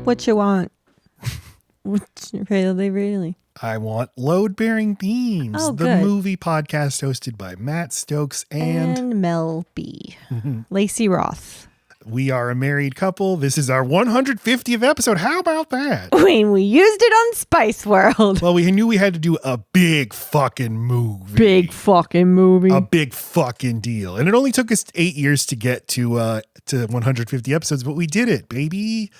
what you want. Really. I want Load-Bearing Beams, Oh, the good. movie podcast hosted by Matt Stokes and Mel B. Lacey Roth. We are a married couple. This is our 150th episode. How about that? When we used it on Spice World. Well, we knew we had to do a big fucking movie. Big fucking movie. A big fucking deal. And it only took us 8 years to get to 150 episodes, but we did it, baby.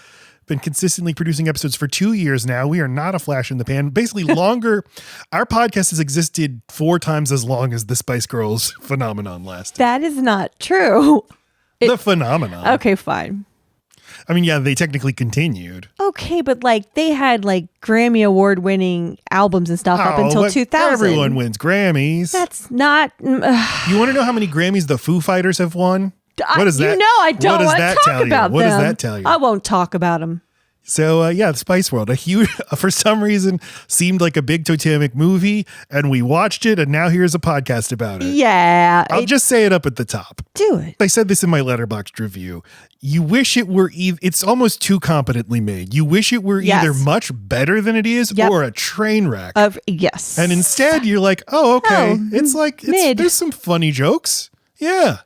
Been consistently producing episodes for 2 years now. We are not a flash in the pan. Basically longer. Our podcast has existed 4 times as long as the Spice Girls phenomenon lasted. That is not true. The phenomenon. Okay, fine. I mean, yeah, they technically continued. Okay, but like they had like Grammy Award winning albums and stuff up until but 2000. Everyone wins Grammys. That's not. You want to know how many Grammys the Foo Fighters have won? What is that? You know I don't want to talk about them. What does that tell you? I won't talk about them. So, the Spice World, a huge, for some reason, seemed like a big totemic movie, and we watched it, and now here's a podcast about it. Yeah. I'll just say it up at the top. Do it. I said this in my Letterboxd review. You wish it were, it's almost too competently made. You wish it were either much better than it is or a train wreck. Yes. And instead, you're like, oh, okay. It's like, there's some funny jokes. Yeah.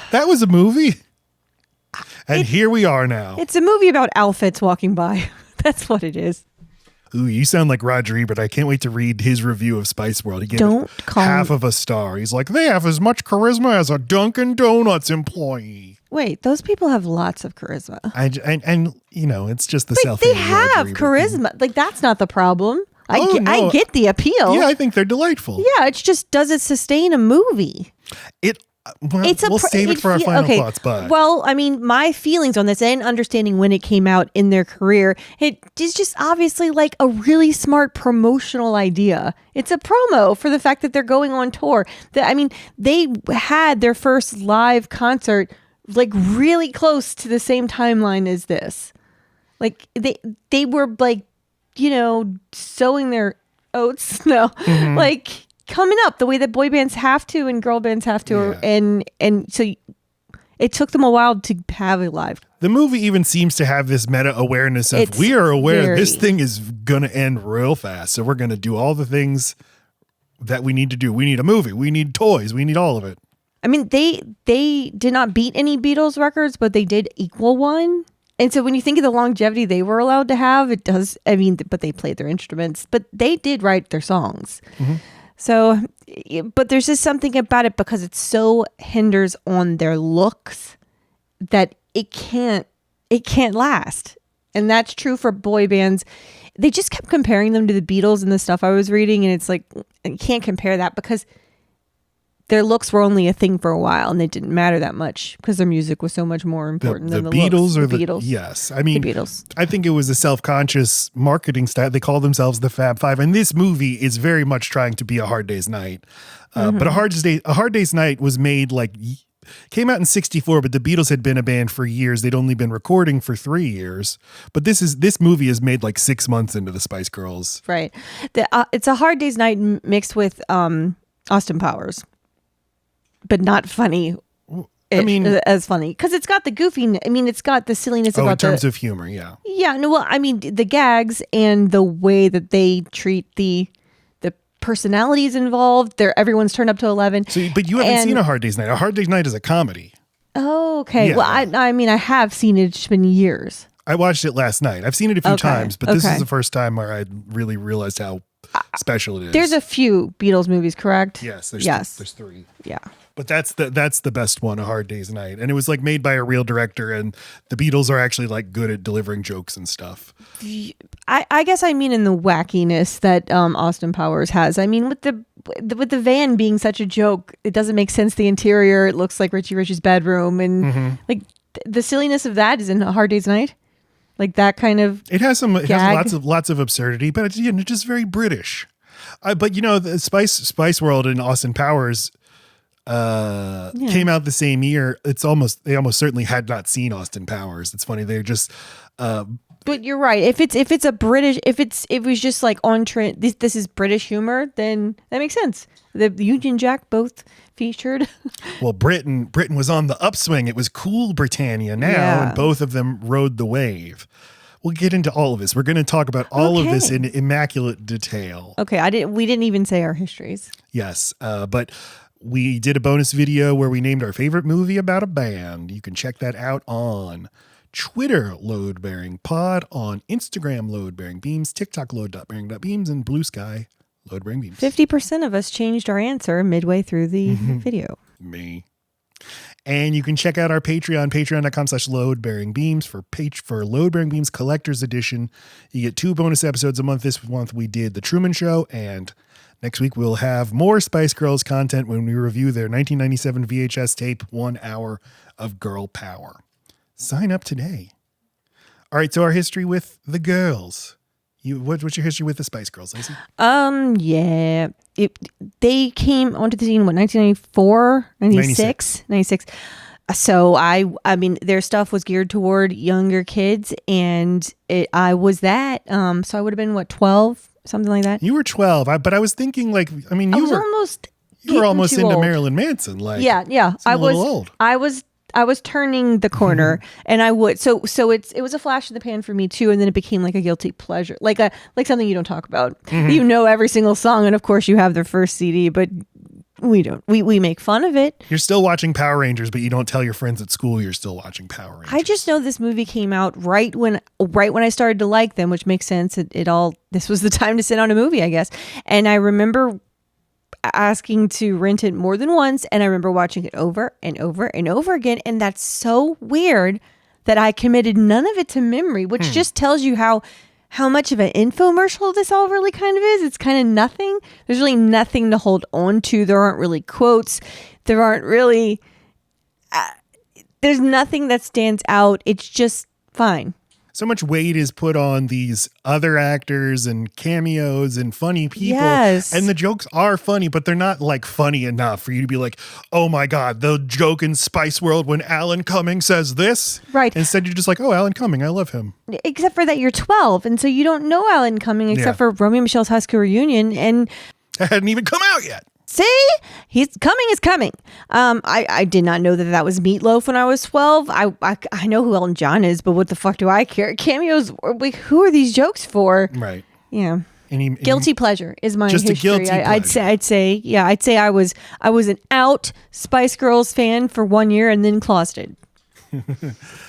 That was a movie. And here we are now. It's a movie about outfits walking by. That's what it is. Ooh, you sound like Roger Ebert. I can't wait to read his review of Spice World. He gave it half of a star. He's like, they have as much charisma as a Dunkin' Donuts employee. Wait, those people have lots of charisma. And you know, it's just the selfie. They have charisma. Like, that's not the problem. I get the appeal. Yeah, I think they're delightful. Yeah, it just doesn't sustain a movie. We'll save it for our final thoughts. But well, I mean, my feelings on this and understanding when it came out in their career, it is just obviously like a really smart promotional idea. It's a promo for the fact that they're going on tour. They had their first live concert like really close to the same timeline as this. Like they were like, you know, sowing their oats. No, like coming up the way that boy bands have to and girl bands have to. And so it took them a while to have a live. The movie even seems to have this meta awareness of we are aware this thing is going to end real fast. So we're going to do all the things that we need to do. We need a movie. We need toys. We need all of it. I mean, they did not beat any Beatles records, but they did equal one. And so when you think of the longevity they were allowed to have, it does. I mean, but they played their instruments, but they did write their songs. So, but there's just something about it because it so hinders on their looks that it can't last. And that's true for boy bands. They just kept comparing them to the Beatles and the stuff I was reading. And it's like, you can't compare that because their looks were only a thing for a while and they didn't matter that much because their music was so much more important than the Beatles looks. or the Beatles. Yes. I mean, the Beatles. I think it was a self-conscious marketing style. They call themselves the Fab Five. And this movie is very much trying to be A Hard Day's Night. But A Hard Day's Night was made came out in 1964, but the Beatles had been a band for years. They'd only been recording for 3 years. But this movie is made like 6 months into the Spice Girls. Right. It's A Hard Day's Night mixed with Austin Powers. But not funny. I mean, as funny because it's got the goofy. I mean, it's got the silliness about in terms of humor. Yeah. Yeah. No. Well, I mean, the gags and the way that they treat the personalities involved. Everyone's turned up to 11. But you haven't seen A Hard Day's Night. A Hard Day's Night is a comedy. Oh, okay. Yeah. Well, I mean, I have seen it. It's been years. I watched it last night. I've seen it a few times, but this is the first time where I really realized how special it is. There's a few Beatles movies, correct? Yes. There's 3. Yeah. But that's the best one, A Hard Day's Night. And it was like made by a real director, and the Beatles are actually like good at delivering jokes and stuff. I guess I mean in the wackiness that Austin Powers has. I mean with the van being such a joke, it doesn't make sense. The interior, it looks like Richie Rich's bedroom, and like the silliness of that is in A Hard Day's Night. Like that kind of it has lots of absurdity, but it's just very British. But you know, the Spice World and Austin Powers came out the same year. They almost certainly had not seen Austin Powers. It's funny. They're just but you're right. If it's a British, it was just like on trend. This is British humor, then that makes sense. The Union Jack both featured. Well, Britain was on the upswing. It was cool Britannia now, and both of them rode the wave. We'll get into all of this. We're going to talk about all of this in immaculate detail. Okay, we didn't even say our histories. Yes, but we did a bonus video where we named our favorite movie about a band. You can check that out on Twitter, Load-Bearing Pod, on Instagram, Load-Bearing Beams, TikTok, Load.Bearing.Beams, and Blue Sky, Load-Bearing Beams. 50% of us changed our answer midway through the video. Me. And you can check out our Patreon, patreon.com/loadbearingbeams for Load Bearing Beams Collector's Edition. You get 2 bonus episodes a month. This month we did The Truman Show, and next week we'll have more Spice Girls content when we review their 1997 VHS tape, 1 Hour of Girl Power. Sign up today. All right, so our history with the girls. What's your history with the Spice Girls, Lacey? Yeah. They came onto the scene, 1994, 96? 96. So I mean, their stuff was geared toward younger kids, and I was that. So I would have been 12, something like that. You were 12, but I was thinking you were almost into old. Marilyn Manson. Yeah. I was old. I was turning the corner, and I would so it was a flash in the pan for me too, and then it became like a guilty pleasure, like something you don't talk about. You know every single song, and of course you have their first CD, but we don't. We make fun of it. You're still watching Power Rangers, but you don't tell your friends at school you're still watching Power Rangers. I just know this movie came out right when I started to like them, which makes sense. This was the time to sit on a movie, I guess, and I remember asking to rent it more than once, and I remember watching it over and over and over again, and that's so weird that I committed none of it to memory, which just tells you how much of an infomercial this all really kind of is. It's kind of nothing. There's really nothing to hold on to. There aren't really quotes. There aren't really there's nothing that stands out. It's just fine. So much weight is put on these other actors and cameos and funny people. Yes. And the jokes are funny, but they're not funny enough for you to be like, oh my God, the joke in Spice World when Alan Cumming says this. Right. Instead, you're just like, oh, Alan Cumming, I love him. Except for that you're 12. And so you don't know Alan Cumming except for Romeo and Michelle's High School Reunion. And it hadn't even come out yet. See, he's coming. I did not know that was Meatloaf when I was 12. I know who Elton John is, but what the fuck do I care? Cameos, who are these jokes for? Right. Yeah. Guilty pleasure is my just history. A guilty pleasure. I'd say I was an out Spice Girls fan for 1 year and then closeted.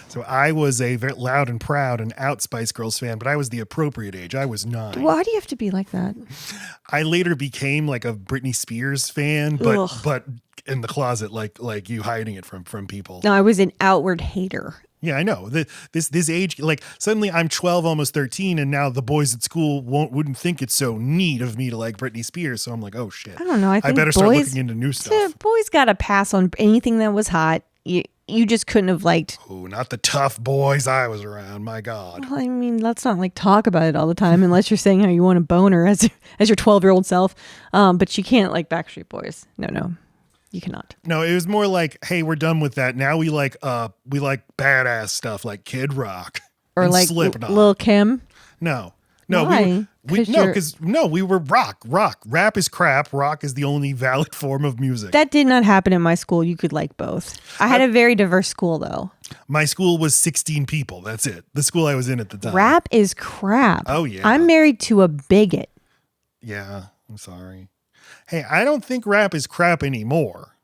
So I was a very loud and proud and out Spice Girls fan, but I was the appropriate age. I was 9. Why do you have to be like that? I later became a Britney Spears fan, but in the closet, like you, hiding it from people. No, I was an outward hater. Yeah, I know. This age, suddenly I'm 12, almost 13, and now the boys at school wouldn't think it's so neat of me to like Britney Spears. So I'm like, oh shit. I don't know. I better start looking into new stuff. Boys got to pass on anything that was hot. You just couldn't have liked. Oh, not the tough boys I was around. My God. Well, I mean, let's not talk about it all the time unless you're saying how you want a boner as your 12-year-old self. But you can't like Backstreet Boys. No, you cannot. No, it was more like, hey, we're done with that. Now we like badass stuff like Kid Rock or and like Slipknot. Lil' Kim. No. Why? We were rock. Rap is crap. Rock is the only valid form of music. That did not happen in my school. You could like both. I had a very diverse school, though. My school was 16 people. That's it. The school I was in at the time. Rap is crap. Oh, yeah. I'm married to a bigot. Yeah, I'm sorry. Hey, I don't think rap is crap anymore.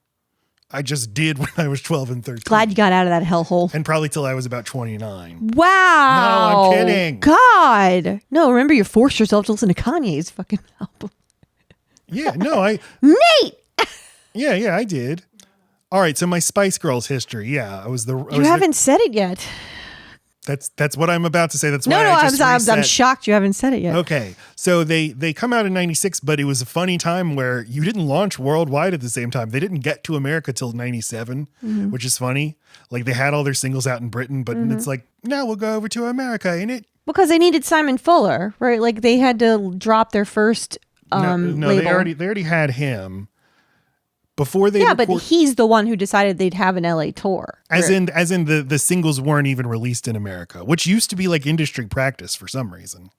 I just did when I was 12 and 13. Glad you got out of that hellhole. And probably till I was about 29. Wow. No, I'm kidding. God. No, remember you forced yourself to listen to Kanye's fucking album. Yeah, no, Nate! Yeah, I did. All right, so my Spice Girls history. Yeah, You haven't said it yet. That's what I'm about to say. That's why I'm shocked you haven't said it yet. Okay, so they come out in 96, but it was a funny time where you didn't launch worldwide at the same time. They didn't get to America till 97, which is funny. Like they had all their singles out in Britain, but it's like, now we'll go over to America, ain't it? Because they needed Simon Fuller, right? Like they had to drop their first label. They already had him. Before they but he's the one who decided they'd have an LA tour. As in the singles weren't even released in America, which used to be like industry practice for some reason.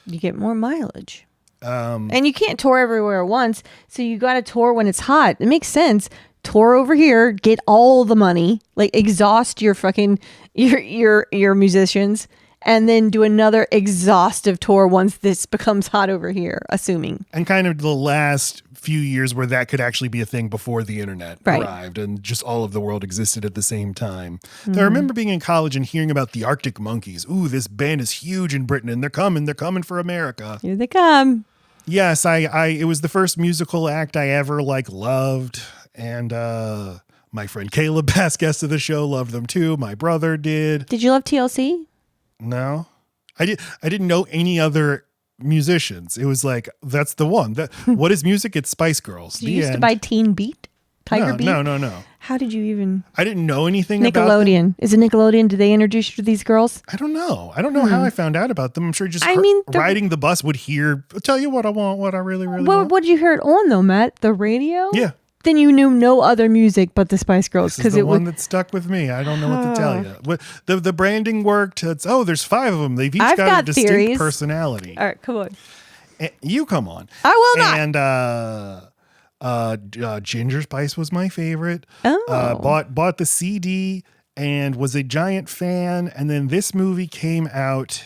You get more mileage. And you can't tour everywhere at once, so you got to tour when it's hot. It makes sense. Tour over here, get all the money, like exhaust your fucking your musicians, and then do another exhaustive tour once this becomes hot over here, assuming. And kind of the last few years where that could actually be a thing before the internet arrived and just all of the world existed at the same time. I remember being in college and hearing about the Arctic Monkeys. Ooh, this band is huge in Britain and they're coming for America. Here they come. Yes, it was the first musical act I ever loved. And my friend Caleb, past guest of the show, loved them too. My brother did. Did you love TLC? No, I didn't know any other musicians. It was like, that's the one. What is music? It's Spice Girls. You used to buy Teen Beat? Tiger Beat? No. How did you even? I didn't know anything about Nickelodeon. Is it Nickelodeon? Did they introduce you to these girls? I don't know. I don't know how I found out about them. I'm sure just riding the bus would tell you what I want, what I really want. What did you hear it on though, Matt? The radio? Yeah. Then you knew no other music but the Spice Girls. This is the one that stuck with me. I don't know what to tell you. The branding worked. There's 5 of them. They've each got a distinct theories. Personality. All right, come on. You come on. I will not. And Ginger Spice was my favorite. Oh. Bought the CD and was a giant fan. And then this movie came out.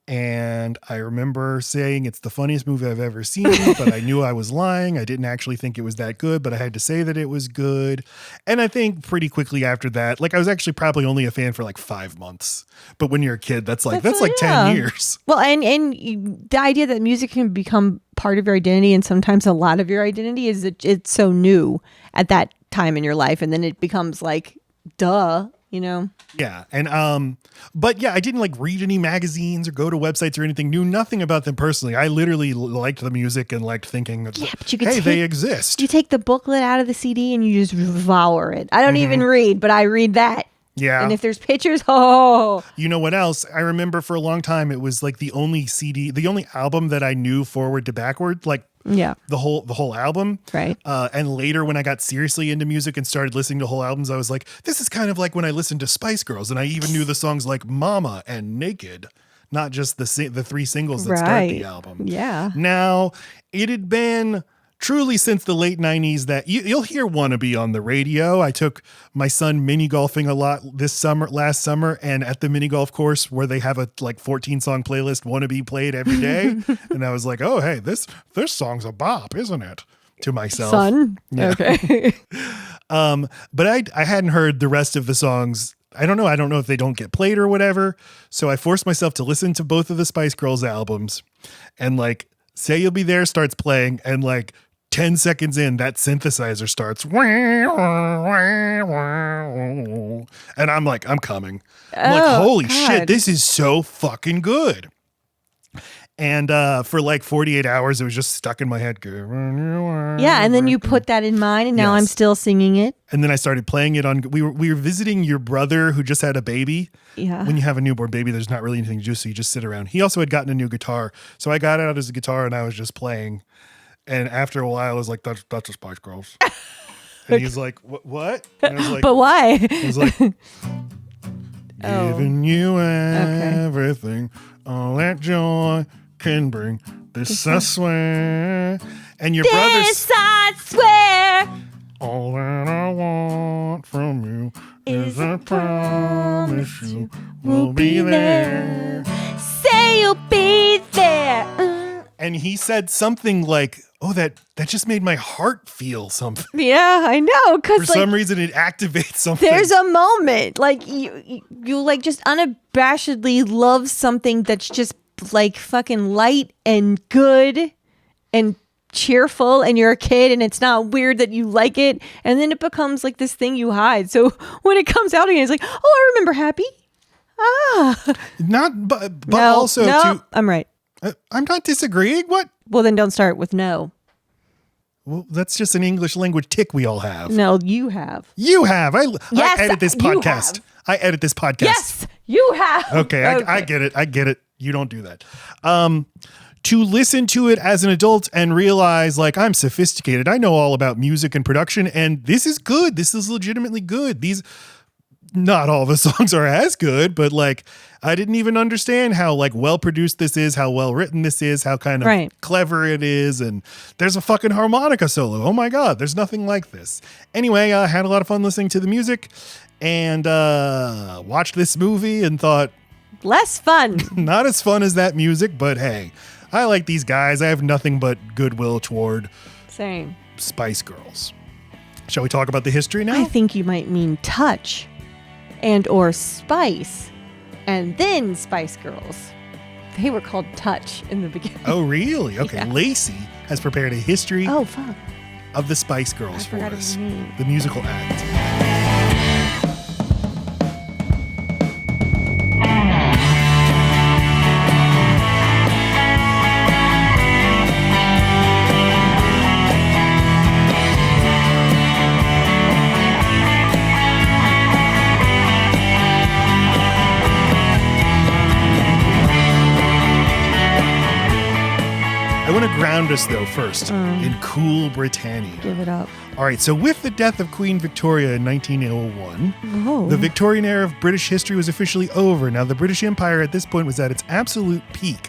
And I remember saying it's the funniest movie I've ever seen, but I knew I was lying. I didn't actually think it was that good, but I had to say that it was good. And I think pretty quickly after that, I was actually probably only a fan for 5 months. But when you're a kid, that's 10 years. Well, and the idea that music can become part of your identity and sometimes a lot of your identity is that it's so new at that time in your life. And then it becomes duh. Yeah. And, but yeah, I didn't read any magazines or go to websites or anything, knew nothing about them personally. I literally liked the music and liked thinking, but you could they exist. You take the booklet out of the CD and you just devour it. I don't even read, but I read that. Yeah. And if there's pictures, oh. You know what else? I remember for a long time, it was the only album that I knew forward to backward, yeah, the whole album. Right. And later when I got seriously into music and started listening to whole albums, I was like, this is kind of like when I listened to Spice Girls and I even knew the songs like Mama and Naked, not just the 3 singles that start the album. Yeah. Now, it had been truly since the late 90s that you'll hear Wannabe on the radio. I took my son mini golfing a lot last summer, and at the mini golf course where they have a 14 song playlist, Wannabe played every day. And I was like, oh, hey, this song's a bop, isn't it? To myself. Son? Yeah. Okay. But I hadn't heard the rest of the songs. I don't know if they don't get played or whatever. So I forced myself to listen to both of the Spice Girls albums, and Say You'll Be There starts playing, and 10 seconds in, that synthesizer starts. And I'm I'm coming. I'm holy shit, this is so fucking good. And for 48 hours, it was just stuck in my head. Yeah, and then you put that in mine, and now I'm still singing it. And then I started playing it on. We were visiting your brother who just had a baby. Yeah. When you have a newborn baby, there's not really anything to do, so you just sit around. He also had gotten a new guitar, so I got out his guitar and I was just playing. And after a while, I was like, that's the Spice Girls. And he's like, what? And I was like, but why? I was like, giving you everything, all that joy can bring. This I swear. And your brother's. This I swear. All that I want from you is I promise you will be there. Say you'll be there. And he said something like, oh, that just made my heart feel something. Yeah, I know. Because for some reason it activates something. There's a moment you just unabashedly love something that's just fucking light and good and cheerful, and you're a kid and it's not weird that you like it, and then it becomes this thing you hide. So when it comes out again, it's oh, I remember Happy. But no, also no, I'm right. I'm not disagreeing. What? Well, then don't start with no. Well, that's just an English language tick we all have. No, you have. You have. Yes, I edit this podcast. Have. I edit this podcast. Yes, you have. Okay. I get it. I get it. You don't do that. To listen to it as an adult and realize I'm sophisticated. I know all about music and production, and this is good. This is legitimately good. Not all the songs are as good, but I didn't even understand how well produced this is, how well written this is, how kind of clever it is. And there's a fucking harmonica solo. Oh my God, there's nothing like this. Anyway, I had a lot of fun listening to the music and watched this movie and thought, less fun. Not as fun as that music, but hey, I like these guys. I have nothing but goodwill toward Same. Spice Girls. Shall we talk about the history now? I think you might mean touch and or spice and then Spice Girls. They were called Touch in the beginning. Oh, really? Okay. Yeah. Lacey has prepared a history of the Spice Girls for us. name. The musical act. I want to ground us, though, first in cool Britannia. Give it up. All right, so with the death of Queen Victoria in 1901, the Victorian era of British history was officially over. Now, the British Empire at this point was at its absolute peak.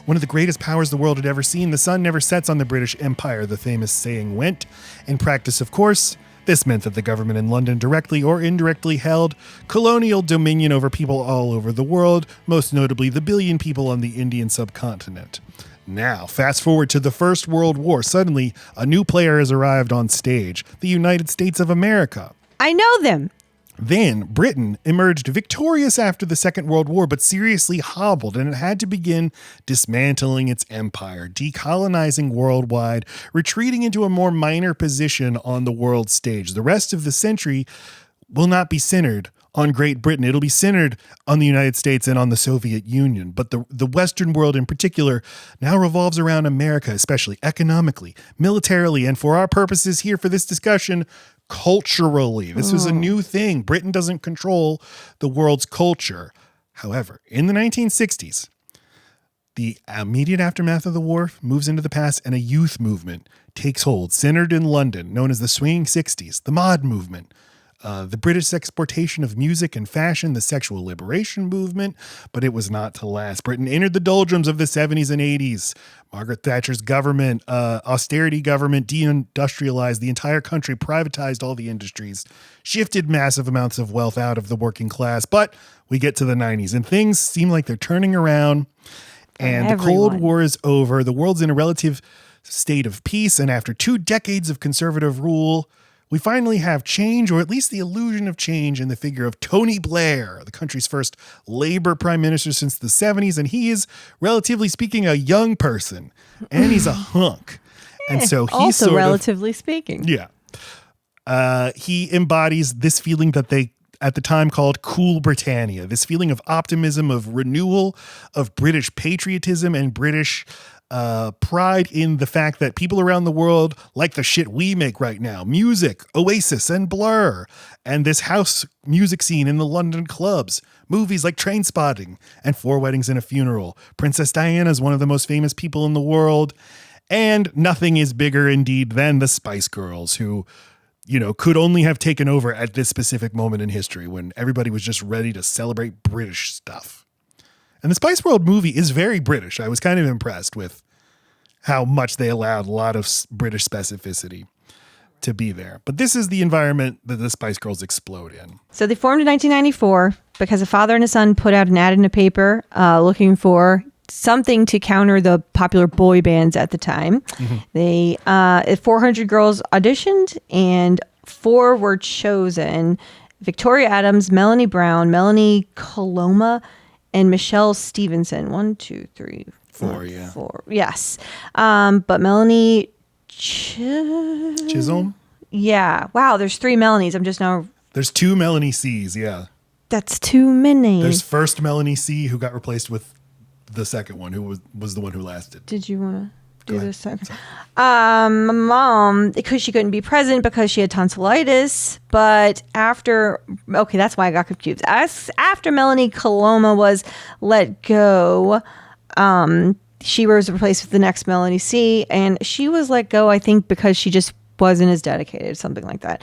One of the greatest powers the world had ever seen. The sun never sets on the British Empire, the famous saying went. In practice, of course, this meant that the government in London directly or indirectly held colonial dominion over people all over the world, most notably the billion people on the Indian subcontinent. Now, fast forward to the First World War. Suddenly, a new player has arrived on stage, the United States of America. I know them. Then, Britain emerged victorious after the Second World War, but seriously hobbled, and it had to begin dismantling its empire, decolonizing worldwide, retreating into a more minor position on the world stage. The rest of the century will not be centered on Great Britain. It'll be centered on the United States and on the Soviet Union. But the Western world in particular now revolves around America, especially economically, militarily, and for our purposes here for this discussion, culturally. This was a new thing. Britain doesn't control the world's culture. However, in the 1960s, the immediate aftermath of the war moves into the past, and a youth movement takes hold, centered in London, known as the Swinging 60s, the mod movement. The British exportation of music and fashion, the sexual liberation movement, but it was not to last. Britain entered the doldrums of the 70s and 80s. Margaret Thatcher's government, austerity government, deindustrialized the entire country, privatized all the industries, shifted massive amounts of wealth out of the working class. But we get to the 90s, and things seem like they're turning around, and the Cold War is over. The world's in a relative state of peace, and after 2 decades of conservative rule, we finally have change, or at least the illusion of change, in the figure of Tony Blair, the country's first Labour prime minister since the 70s. And he is, relatively speaking, a young person, and he's a hunk. And so he's also relatively speaking. Yeah. He embodies this feeling that they at the time called cool Britannia, this feeling of optimism, of renewal, of British patriotism and British pride in the fact that people around the world like the shit we make right now. Music, Oasis and Blur, and this house music scene in the London clubs. Movies like Trainspotting and 4 Weddings and a Funeral. Princess Diana is one of the most famous people in the world. And nothing is bigger indeed than the Spice Girls, who, you know, could only have taken over at this specific moment in history when everybody was just ready to celebrate British stuff. And the Spice World movie is very British. I was kind of impressed with how much they allowed a lot of British specificity to be there. But this is the environment that the Spice Girls explode in. So they formed in 1994 because a father and a son put out an ad in a paper looking for something to counter the popular boy bands at the time. Mm-hmm. They 400 girls auditioned and 4 were chosen. Victoria Adams, Melanie Brown, Melanie Coloma, and Michelle Stevenson. 1, 2, 3, 4, yeah. 4. Yes. But Melanie Chisholm? Yeah. Wow, there's 3 Melanies. I'm just now... There's 2 Melanie C's, yeah. That's too many. There's first Melanie C, who got replaced with the second one, who was the one who lasted. Did you want to do this second? Mom, because she couldn't be present because she had tonsillitis. But after, okay, that's why I got confused. After Melanie Coloma was let go, she was replaced with the next Melanie C, and she was let go, I think, because she just wasn't as dedicated, something like that.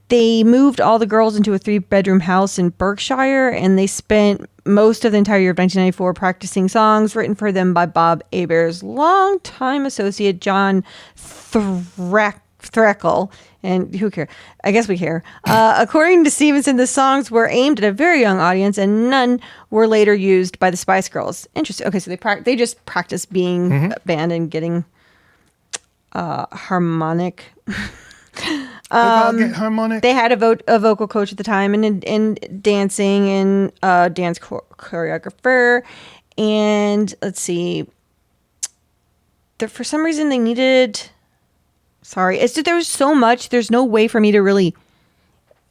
They moved all the girls into a 3-bedroom house in Berkshire, and they spent most of the entire year of 1994 practicing songs written for them by Bob Heber's longtime associate, John Threxell. Threckle, and who cares? I guess we care. According to Stevenson, the songs were aimed at a very young audience, and none were later used by the Spice Girls. Interesting. Okay, so they just practice being a band and getting harmonic. Harmonic. They had a vocal coach at the time, and dancing, and dance choreographer, and let's see. For some reason, they needed. Sorry, it's just there was so much. There's no way for me to really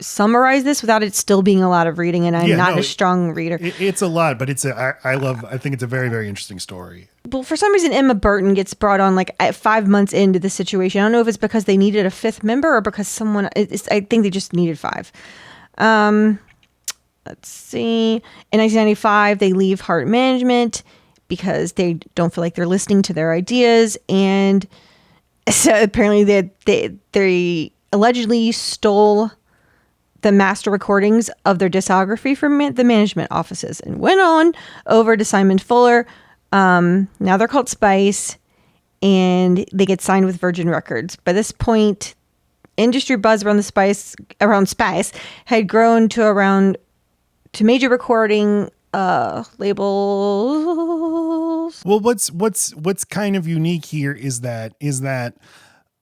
summarize this without it still being a lot of reading, and I'm not a strong reader. It's a lot, but I think it's a very, very interesting story. Well, for some reason, Emma Burton gets brought on like at 5 months into the situation. I don't know if it's because they needed a 5th member or because someone. I think they just needed 5. Let's see. In 1995, they leave Heart Management because they don't feel like they're listening to their ideas, and so apparently they allegedly stole the master recordings of their discography from the management offices and went on over to Simon Fuller. Now they're called Spice, and they get signed with Virgin Records. By this point, industry buzz around Spice had grown to major recording labels. Well, what's kind of unique here is that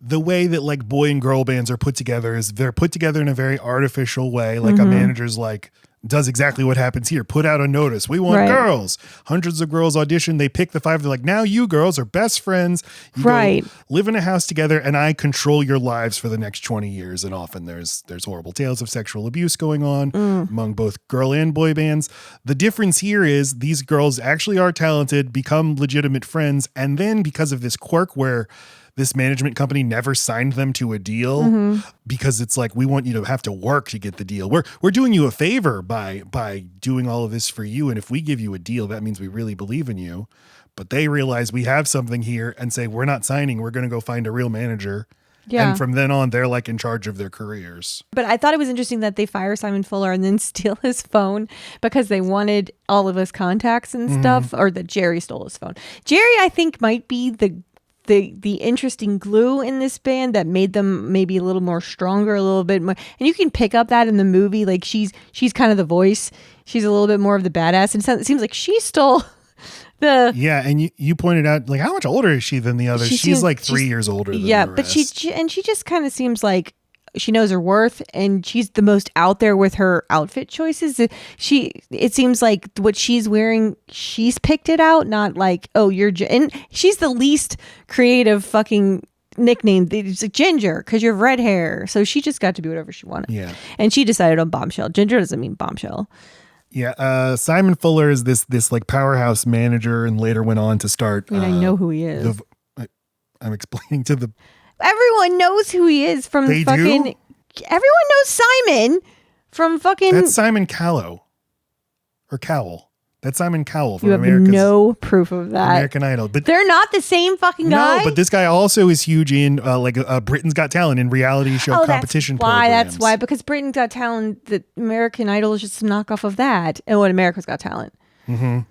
the way that like boy and girl bands are put together is they're put together in a very artificial way. Like a manager's like does exactly what happens here. Put out a notice. We want girls. Hundreds of girls audition. They pick the 5. They're like, now you girls are best friends. You go live in a house together, and I control your lives for the next 20 years. And often there's horrible tales of sexual abuse going on among both girl and boy bands. The difference here is these girls actually are talented, become legitimate friends, and then because of this quirk where this management company never signed them to a deal because it's like, we want you to have to work to get the deal. We're doing you a favor by doing all of this for you. And if we give you a deal, that means we really believe in you. But they realize we have something here and say, we're not signing. We're going to go find a real manager. Yeah. And from then on, they're like in charge of their careers. But I thought it was interesting that they fire Simon Fuller and then steal his phone because they wanted all of his contacts and stuff, or that Jerry stole his phone. Jerry, I think, might be the interesting glue in this band that made them maybe a little more stronger, a little bit more. And you can pick up that in the movie. Like she's kind of the voice. She's a little bit more of the badass. And it seems like she stole the. Yeah. And you pointed out, like, how much older is she than the others? She's like 3 years older than the rest. But she just kind of seems like she knows her worth, and she's the most out there with her outfit choices. It seems like what she's wearing, she's picked it out, not like, oh, and she's the least creative fucking nickname. It's like Ginger because you have red hair. So she just got to be whatever she wanted. Yeah. And she decided on Bombshell. Ginger doesn't mean bombshell. Yeah. Simon Fuller is this like powerhouse manager, and later went on to start. I know who he is. I'm explaining to the. Everyone knows who he is from they fucking. Do? Everyone knows Simon from fucking. That's Simon Cowell. Or Cowell. That's Simon Cowell from America's. You have no proof of that. American Idol. But they're not the same fucking guy. No, but this guy also is huge in Britain's Got Talent, in reality show competition programs. That's why. Because Britain's Got Talent, the American Idol is just a knockoff of that. And what America's Got Talent. Mm-hmm.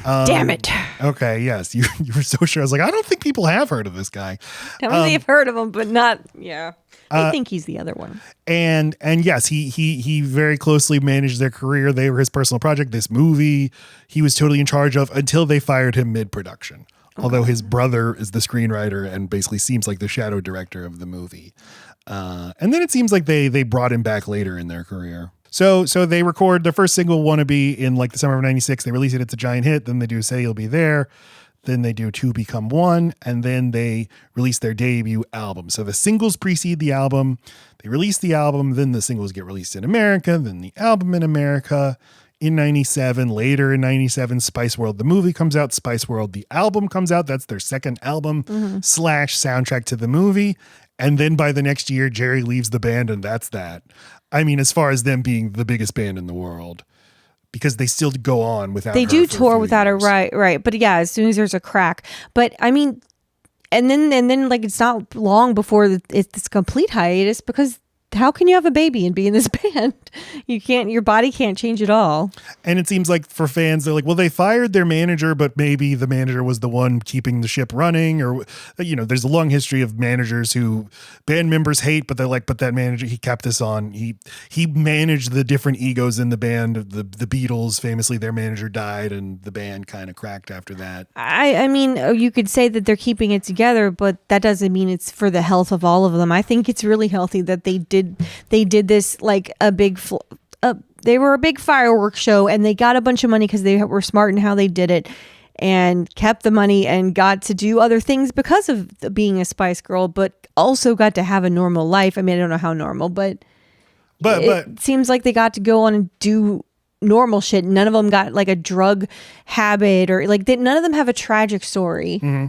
Damn it. Okay, yes. You were so sure. I was like, I don't think people have heard of this guy. I mean, they've heard of him, but not, I think he's the other one. And yes, he very closely managed their career. They were his personal project. This movie he was totally in charge of until they fired him mid-production. Okay. Although his brother is the screenwriter and basically seems like the shadow director of the movie. And then it seems like they brought him back later in their career. So they record their first single, Wannabe, in like the summer of 96. They release it. It's a giant hit. Then they do Say You'll Be There. Then they do Two Become One. And then they release their debut album. So the singles precede the album. They release the album. Then the singles get released in America. Then the album in America in 97. Later in 97, Spice World, the movie comes out. Spice World, the album comes out. That's their second album / soundtrack to the movie. And then by the next year, Jerry leaves the band, and that's that. I mean, as far as them being the biggest band in the world, because they still go on without her. They do tour without her, right. But yeah, as soon as there's a crack. But I mean, and then like it's not long before it's this complete hiatus because how can you have a baby and be in this band? You can't, your body can't change at all. And it seems like for fans, they're like, well, they fired their manager, but maybe the manager was the one keeping the ship running. Or, there's a long history of managers who band members hate, but they're like, but that manager, he kept this on. He managed the different egos in the band. The Beatles, famously, their manager died and the band kind of cracked after that. I mean, you could say that they're keeping it together, but that doesn't mean it's for the health of all of them. I think it's really healthy that they did this like a big they were a big fireworks show, and they got a bunch of money because they were smart in how they did it and kept the money and got to do other things because of being a Spice Girl, but also got to have a normal life. I mean, I don't know how normal, but it seems like they got to go on and do normal shit. None of them got like a drug habit or like none of them have a tragic story. Mm-hmm.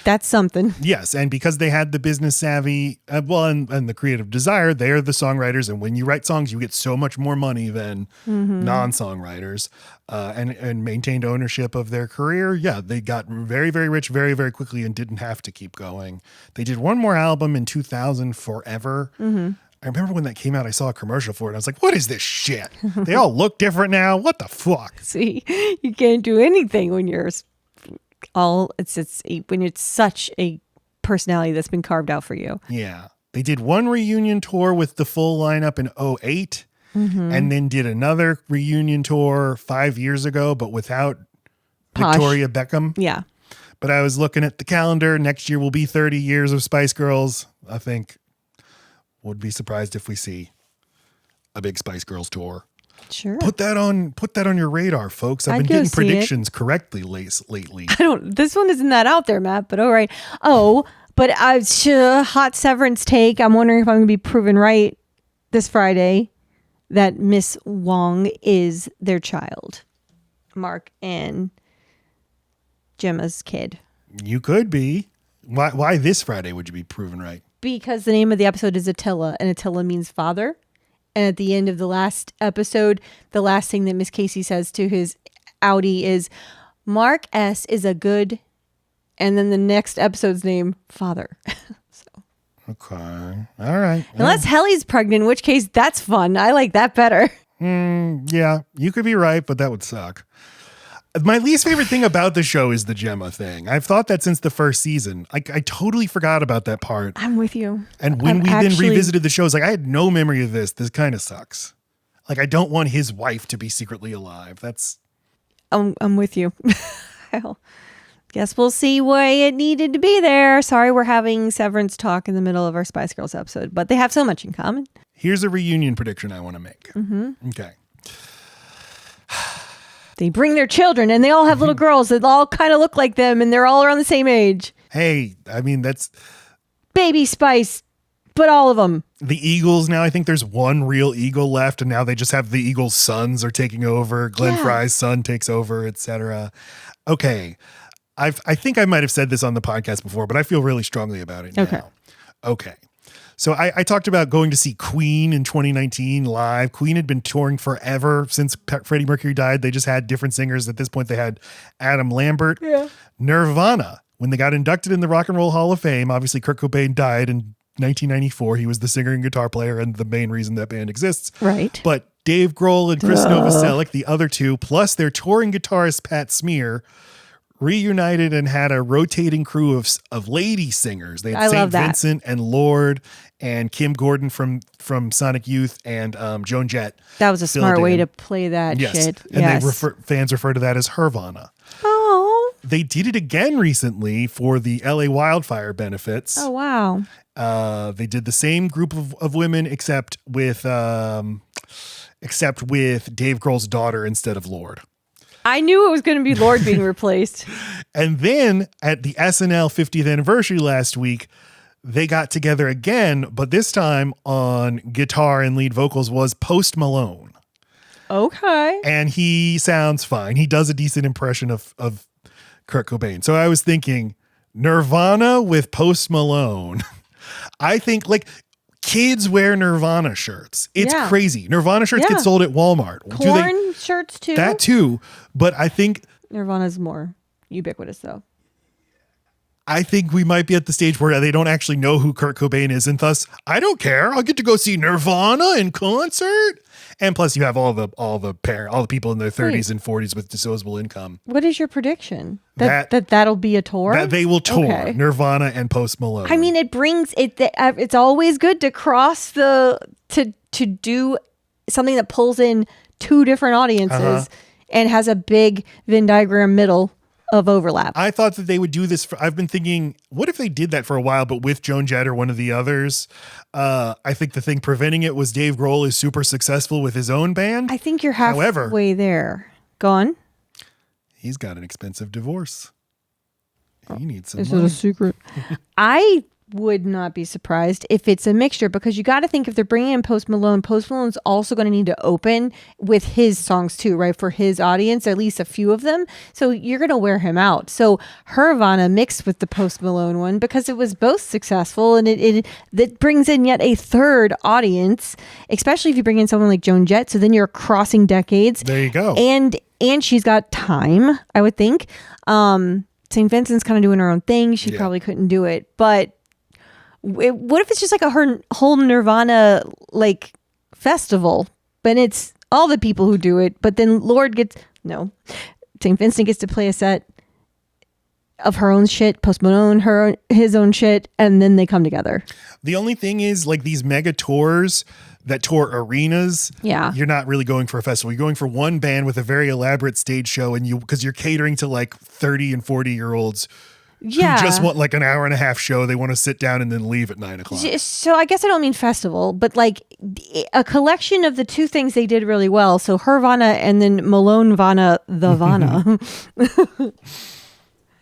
That's something. Yes, and because they had the business savvy, and the creative desire, they're the songwriters. And when you write songs, you get so much more money than non-songwriters, and maintained ownership of their career. Yeah, they got very, very rich very, very quickly and didn't have to keep going. They did one more album in 2000, Forever. Mm-hmm. I remember when that came out, I saw a commercial for it. I was like, what is this shit? They all look different now. What the fuck? See, you can't do anything when you're when it's such a personality that's been carved out for you. Yeah. They did one reunion tour with the full lineup in 2008, and then did another reunion tour 5 years ago, but without Victoria Beckham. Yeah. But I was looking at the calendar. Next year will be 30 years of Spice Girls. I think would be surprised if we see a big Spice Girls tour. Sure. Put that on your radar, folks. I've been getting predictions correctly lately. This one isn't that out there, Matt, but all right. Oh, but hot Severance take. I'm wondering if I'm going to be proven right this Friday that Miss Wong is their child. Mark and Gemma's kid. You could be. Why this Friday would you be proven right? Because the name of the episode is Attila, and Attila means father. And at the end of the last episode, the last thing that Miss Casey says to his Audi is, Mark S. is a good, and then the next episode's name, father. Okay. All right. Unless Helly's pregnant, in which case that's fun. I like that better. Yeah, you could be right, but that would suck. My least favorite thing about the show is the Gemma thing. I've thought that since the first season. I totally forgot about that part. I'm with you. And when then revisited the show, it's like, I had no memory of this. This kind of sucks. Like, I don't want his wife to be secretly alive. That's... I'm with you. Well, guess we'll see why it needed to be there. Sorry we're having Severance talk in the middle of our Spice Girls episode, but they have so much in common. Here's a reunion prediction I want to make. Mm-hmm. Okay. They bring their children, and they all have little girls that all kind of look like them, and they're all around the same age. Hey, I mean, that's... Baby Spice, but all of them. The Eagles now, I think there's one real Eagle left, and now they just have the Eagles' sons are taking over. Glenn Fry's son takes over, etc. Okay. I think I might have said this on the podcast before, but I feel really strongly about it now. Okay. So I talked about going to see Queen in 2019 live. Queen had been touring forever since Freddie Mercury died. They just had different singers. At this point, they had Adam Lambert. Yeah. Nirvana, when they got inducted in the Rock and Roll Hall of Fame, obviously Kurt Cobain died in 1994. He was the singer and guitar player and the main reason that band exists. Right. But Dave Grohl and Chris Novoselic, the other two, plus their touring guitarist Pat Smear, reunited and had a rotating crew of lady singers. They had St. Vincent and Lorde and Kim Gordon from Sonic Youth and Joan Jett. That was a smart way to play that shit. And fans refer to that as Hervana. Oh. They did it again recently for the LA wildfire benefits. Oh, wow. They did the same group of women except with Dave Grohl's daughter instead of Lorde. I knew it was going to be Lorde being replaced. And then at the SNL 50th anniversary last week, they got together again, but this time on guitar and lead vocals was Post Malone. Okay. And he sounds fine. He does a decent impression of Kurt Cobain. So I was thinking Nirvana with Post Malone. I think like kids wear Nirvana shirts. It's crazy. Nirvana shirts get sold at Walmart. Korn shirts too. That too. But I think Nirvana's more ubiquitous though. I think we might be at the stage where they don't actually know who Kurt Cobain is, and thus I don't care. I'll get to go see Nirvana in concert. And plus, you have all the people in their 30s and 40s with disposable income. What is your prediction? That'll be a tour? That they will tour Nirvana and Post Malone. I mean, it brings it. It's always good to cross to do something that pulls in two different audiences and has a big Venn diagram middle of overlap. I thought that they would do this. I've been thinking, what if they did that for a while, but with Joan Jett or one of the others? I think the thing preventing it was Dave Grohl is super successful with his own band. I think you're halfway there. Go on. He's got an expensive divorce. He needs some money. This is a secret. I would not be surprised if it's a mixture, because you got to think if they're bringing in Post Malone's also going to need to open with his songs too, right? For his audience, at least a few of them. So you're going to wear him out. So Nirvana mixed with the Post Malone one because it was both successful, and it brings in yet a third audience, especially if you bring in someone like Joan Jett. So then you're crossing decades. There you go. And she's got time, I would think. St. Vincent's kind of doing her own thing. She probably couldn't do it, but what if it's just like her whole Nirvana like festival, but it's all the people who do it, but then St. Vincent gets to play a set of her own shit, Post Malone his own shit, and then they come together. The only thing is, like, these mega tours that tour arenas, you're not really going for a festival. You're going for one band with a very elaborate stage show, and because you're catering to like 30 and 40-year-olds who just want like an hour and a half show. They want to sit down and then leave at 9 o'clock. So I guess I don't mean festival, but like a collection of the two things they did really well. So Nirvana and then Malone Vana, the Vana.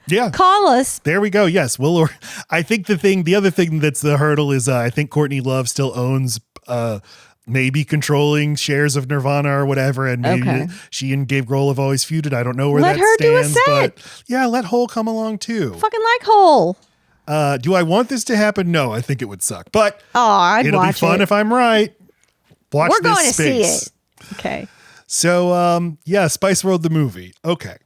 Yeah. Call us. There we go. Yes. I think the other thing that's the hurdle is I think Courtney Love still owns maybe controlling shares of Nirvana or whatever, and maybe she and Dave Grohl have always feuded. I don't know where that stands. Let her do a set. But yeah, let Hole come along too. Fucking like Hole. Do I want this to happen? No, I think it would suck. But it'll be fun if I'm right. We're going to see it. Okay. So Spice World the movie. Okay.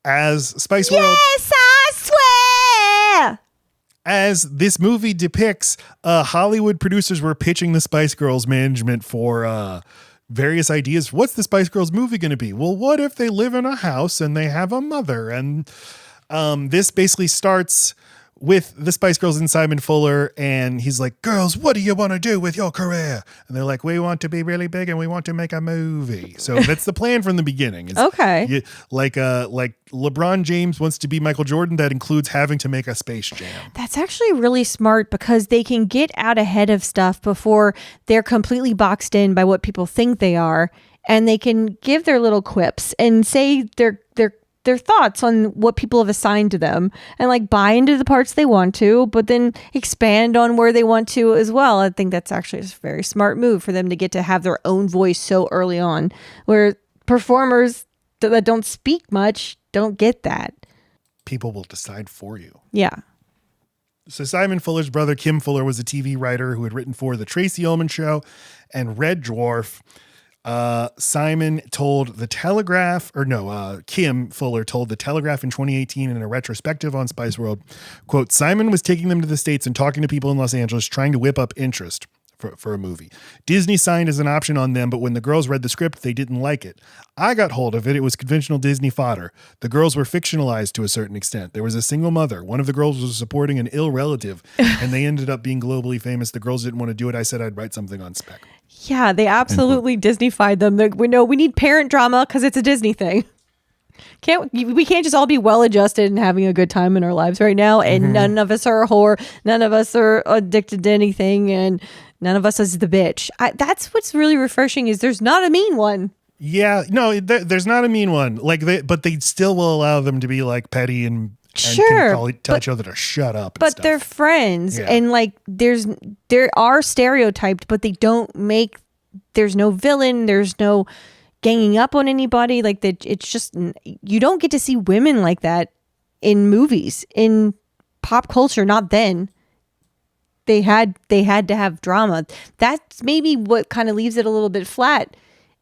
As Spice World. Yes, I swear. As this movie depicts, Hollywood producers were pitching the Spice Girls management for various ideas. What's the Spice Girls movie going to be? Well, what if they live in a house and they have a mother? And this basically starts with the Spice Girls and Simon Fuller, and he's like, girls, what do you want to do with your career? And they're like, we want to be really big and we want to make a movie. So that's the plan from the beginning. Like LeBron James wants to be Michael Jordan. That includes having to make a Space Jam. That's actually really smart because they can get out ahead of stuff before they're completely boxed in by what people think they are. And they can give their little quips and say their thoughts on what people have assigned to them, and like buy into the parts they want to, but then expand on where they want to as well. I think that's actually a very smart move for them to get to have their own voice so early on, where performers that don't speak much don't get that. People will decide for you. Yeah. So Simon Fuller's brother, Kim Fuller, was a TV writer who had written for The Tracy Ullman Show and Red Dwarf. Simon told The Telegraph, Kim Fuller told The Telegraph in 2018 in a retrospective on Spice World, quote, Simon was taking them to the States and talking to people in Los Angeles, trying to whip up interest for a movie. Disney signed as an option on them, but when the girls read the script, they didn't like it. I got hold of it. It was conventional Disney fodder. The girls were fictionalized to a certain extent. There was a single mother. One of the girls was supporting an ill relative, and they ended up being globally famous. The girls didn't want to do it. I said I'd write something on spec. Yeah, they absolutely Disney-fied them. We need parent drama because it's a Disney thing. We can't just all be well-adjusted and having a good time in our lives right now, and none of us are a whore, none of us are addicted to anything, and none of us is the bitch. That's what's really refreshing is there's not a mean one. Yeah, no, there's not a mean one. But they still will allow them to be like petty and can tell each other to shut up. But they're friends, and like there are stereotyped, but they don't make. There's no villain. There's no ganging up on anybody. Like that, it's just you don't get to see women like that in movies, in pop culture. Not then. They had to have drama. That's maybe what kind of leaves it a little bit flat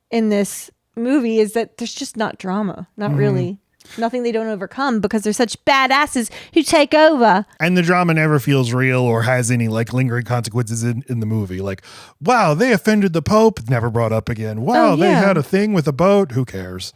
in this movie is that there's just not drama. Not really. Nothing they don't overcome because they're such badasses who take over. And the drama never feels real or has any like lingering consequences in the movie. Like, wow, they offended the Pope. Never brought up again. Wow, they had a thing with a boat. Who cares?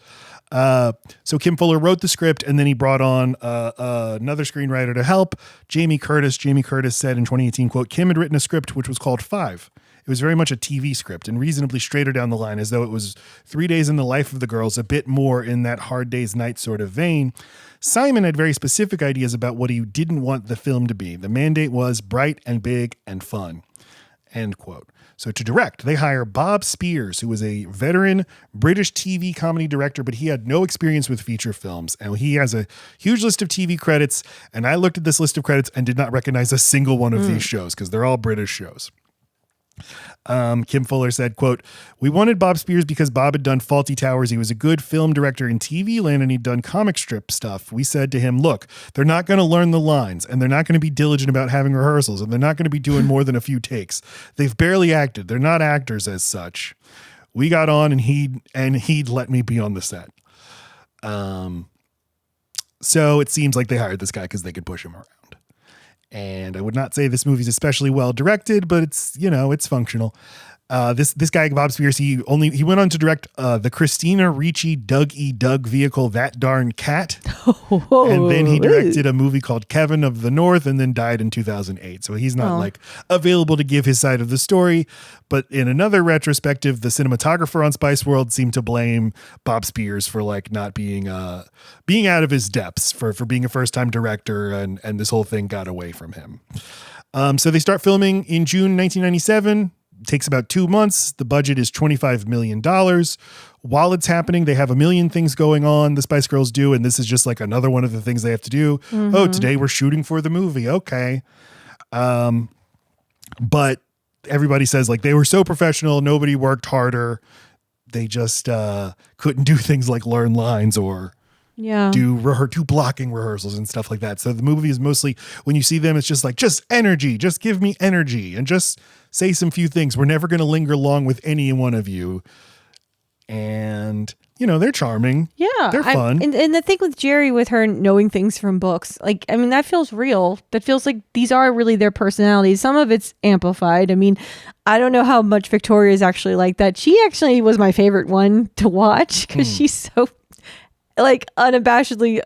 So Kim Fuller wrote the script, and then he brought on another screenwriter to help, Jamie Curtis. Jamie Curtis said in 2018, quote, Kim had written a script which was called Five. It was very much a TV script and reasonably straighter down the line, as though it was 3 days in the life of the girls, a bit more in that Hard Day's Night sort of vein. Simon had very specific ideas about what he didn't want the film to be. The mandate was bright and big and fun, end quote. So to direct, they hire Bob Spears, who was a veteran British TV comedy director, but he had no experience with feature films. And he has a huge list of TV credits. And I looked at this list of credits and did not recognize a single one of these shows because they're all British shows. Kim Fuller said, quote, we wanted Bob Spears because Bob had done Fawlty Towers. He was a good film director in TV land and he'd done comic strip stuff. We said to him, look, they're not going to learn the lines and they're not going to be diligent about having rehearsals and they're not going to be doing more than a few takes. They've barely acted. They're not actors as such. We got on and he'd let me be on the set. So it seems like they hired this guy because they could push him around. And I would not say this movie's especially well directed, but it's, it's functional. This guy, Bob Spears, he went on to direct the Christina Ricci Doug E. Doug vehicle, That Darn Cat. And then he directed a movie called Kevin of the North and then died in 2008. So he's not like available to give his side of the story. But in another retrospective, the cinematographer on Spice World seemed to blame Bob Spears for like not being out of his depths for being a first time director. And this whole thing got away from him. So they start filming in June 1997. Takes about 2 months. The budget is $25 million. While it's happening, they have a million things going on. The Spice Girls do. And this is just like another one of the things they have to do. Mm-hmm. Oh, today we're shooting for the movie. Okay. But everybody says like they were so professional. Nobody worked harder. They just couldn't do things like learn lines or do blocking rehearsals and stuff like that. So the movie is mostly, when you see them, it's just like, just energy, just give me energy and just say some few things. We're never going to linger long with any one of you. And, they're charming. Yeah. They're fun. And the thing with Jerry, with her knowing things from books, like, I mean, that feels real. That feels like these are really their personalities. Some of it's amplified. I mean, I don't know how much Victoria is actually like that. She actually was my favorite one to watch because she's so like unabashedly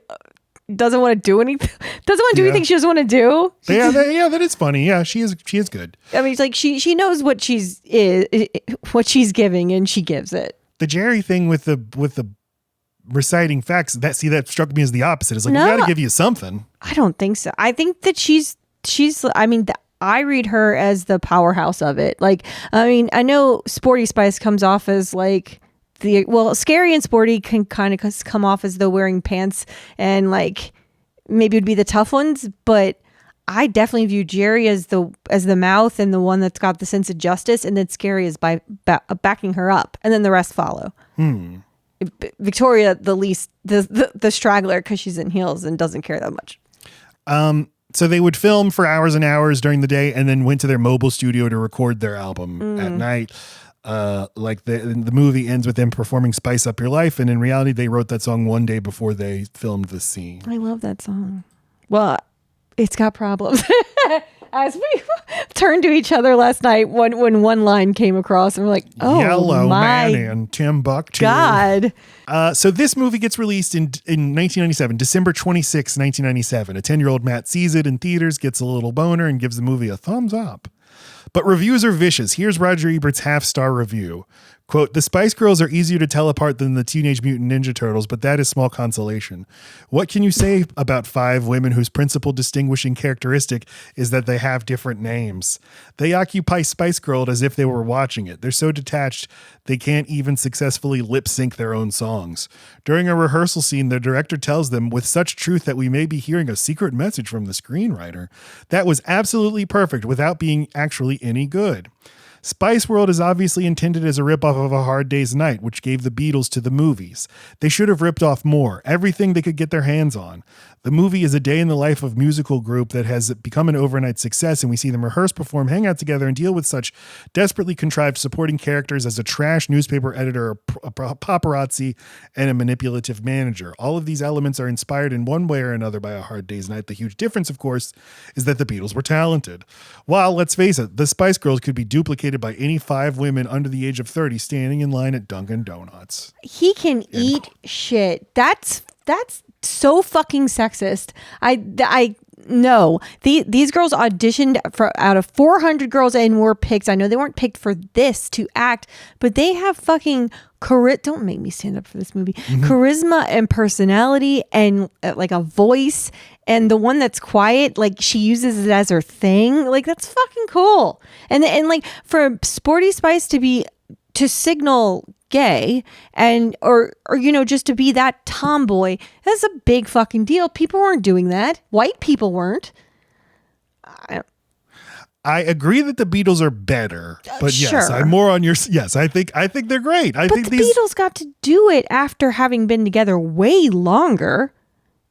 doesn't want to do anything. Doesn't want to do anything she doesn't want to do. That is funny. Yeah, she is good. I mean, it's like she knows what she's giving and she gives it. The Jerry thing with the reciting facts, that struck me as the opposite. It's like, we got to give you something. I don't think so. I think that she's I mean, I read her as the powerhouse of it. Like, I mean, I know Sporty Spice comes off as like Scary and Sporty can kind of come off as though wearing pants and like maybe would be the tough ones, but I definitely view Jerry as the mouth and the one that's got the sense of justice, and then Scary is by backing her up, and then the rest follow. Victoria, the straggler, because she's in heels and doesn't care that much. So they would film for hours and hours during the day, and then went to their mobile studio to record their album at night. Like the movie ends with them performing Spice Up Your Life, and in reality they wrote that song one day before they filmed the scene. I love that song. Well, it's got problems. As we turned to each other last night when one line came across and we're like, oh, Yellow my Man and Timbuktu. God. So this movie gets released in 1997, December 26, 1997. A 10-year-old Matt sees it in theaters, gets a little boner, and gives the movie a thumbs up. But reviews are vicious. Here's Roger Ebert's half-star review. Quote, the Spice Girls are easier to tell apart than the Teenage Mutant Ninja Turtles, but that is small consolation. What can you say about five women whose principal distinguishing characteristic is that they have different names? They occupy Spice Girl as if they were watching it. They're so detached, they can't even successfully lip sync their own songs. During a rehearsal scene, the director tells them with such truth that we may be hearing a secret message from the screenwriter. That was absolutely perfect without being actually any good. Spice World is obviously intended as a ripoff of A Hard Day's Night, which gave the Beatles to the movies. They should have ripped off more, everything they could get their hands on. The movie is a day in the life of musical group that has become an overnight success, and we see them rehearse, perform, hang out together, and deal with such desperately contrived supporting characters as a trash newspaper editor, a paparazzi, and a manipulative manager. All of these elements are inspired in one way or another by A Hard Day's Night. The huge difference, of course, is that the Beatles were talented. While, let's face it, the Spice Girls could be duplicated by any 5 women under the age of 30 standing in line at Dunkin' Donuts. He can eat shit. That's so fucking sexist. I no. These girls auditioned for out of 400 girls and were picked. I know they weren't picked for this to act, but they have fucking don't make me stand up for this movie. Charisma and personality and like a voice, and the one that's quiet, like she uses it as her thing. Like that's fucking cool. And like for Sporty Spice to signal gay and or just to be that tomboy, that's a big fucking deal. People weren't doing that. White people weren't. I agree that the Beatles are better, but yes, sure. I'm more on your yes. I think they're great. I think the Beatles got to do it after having been together way longer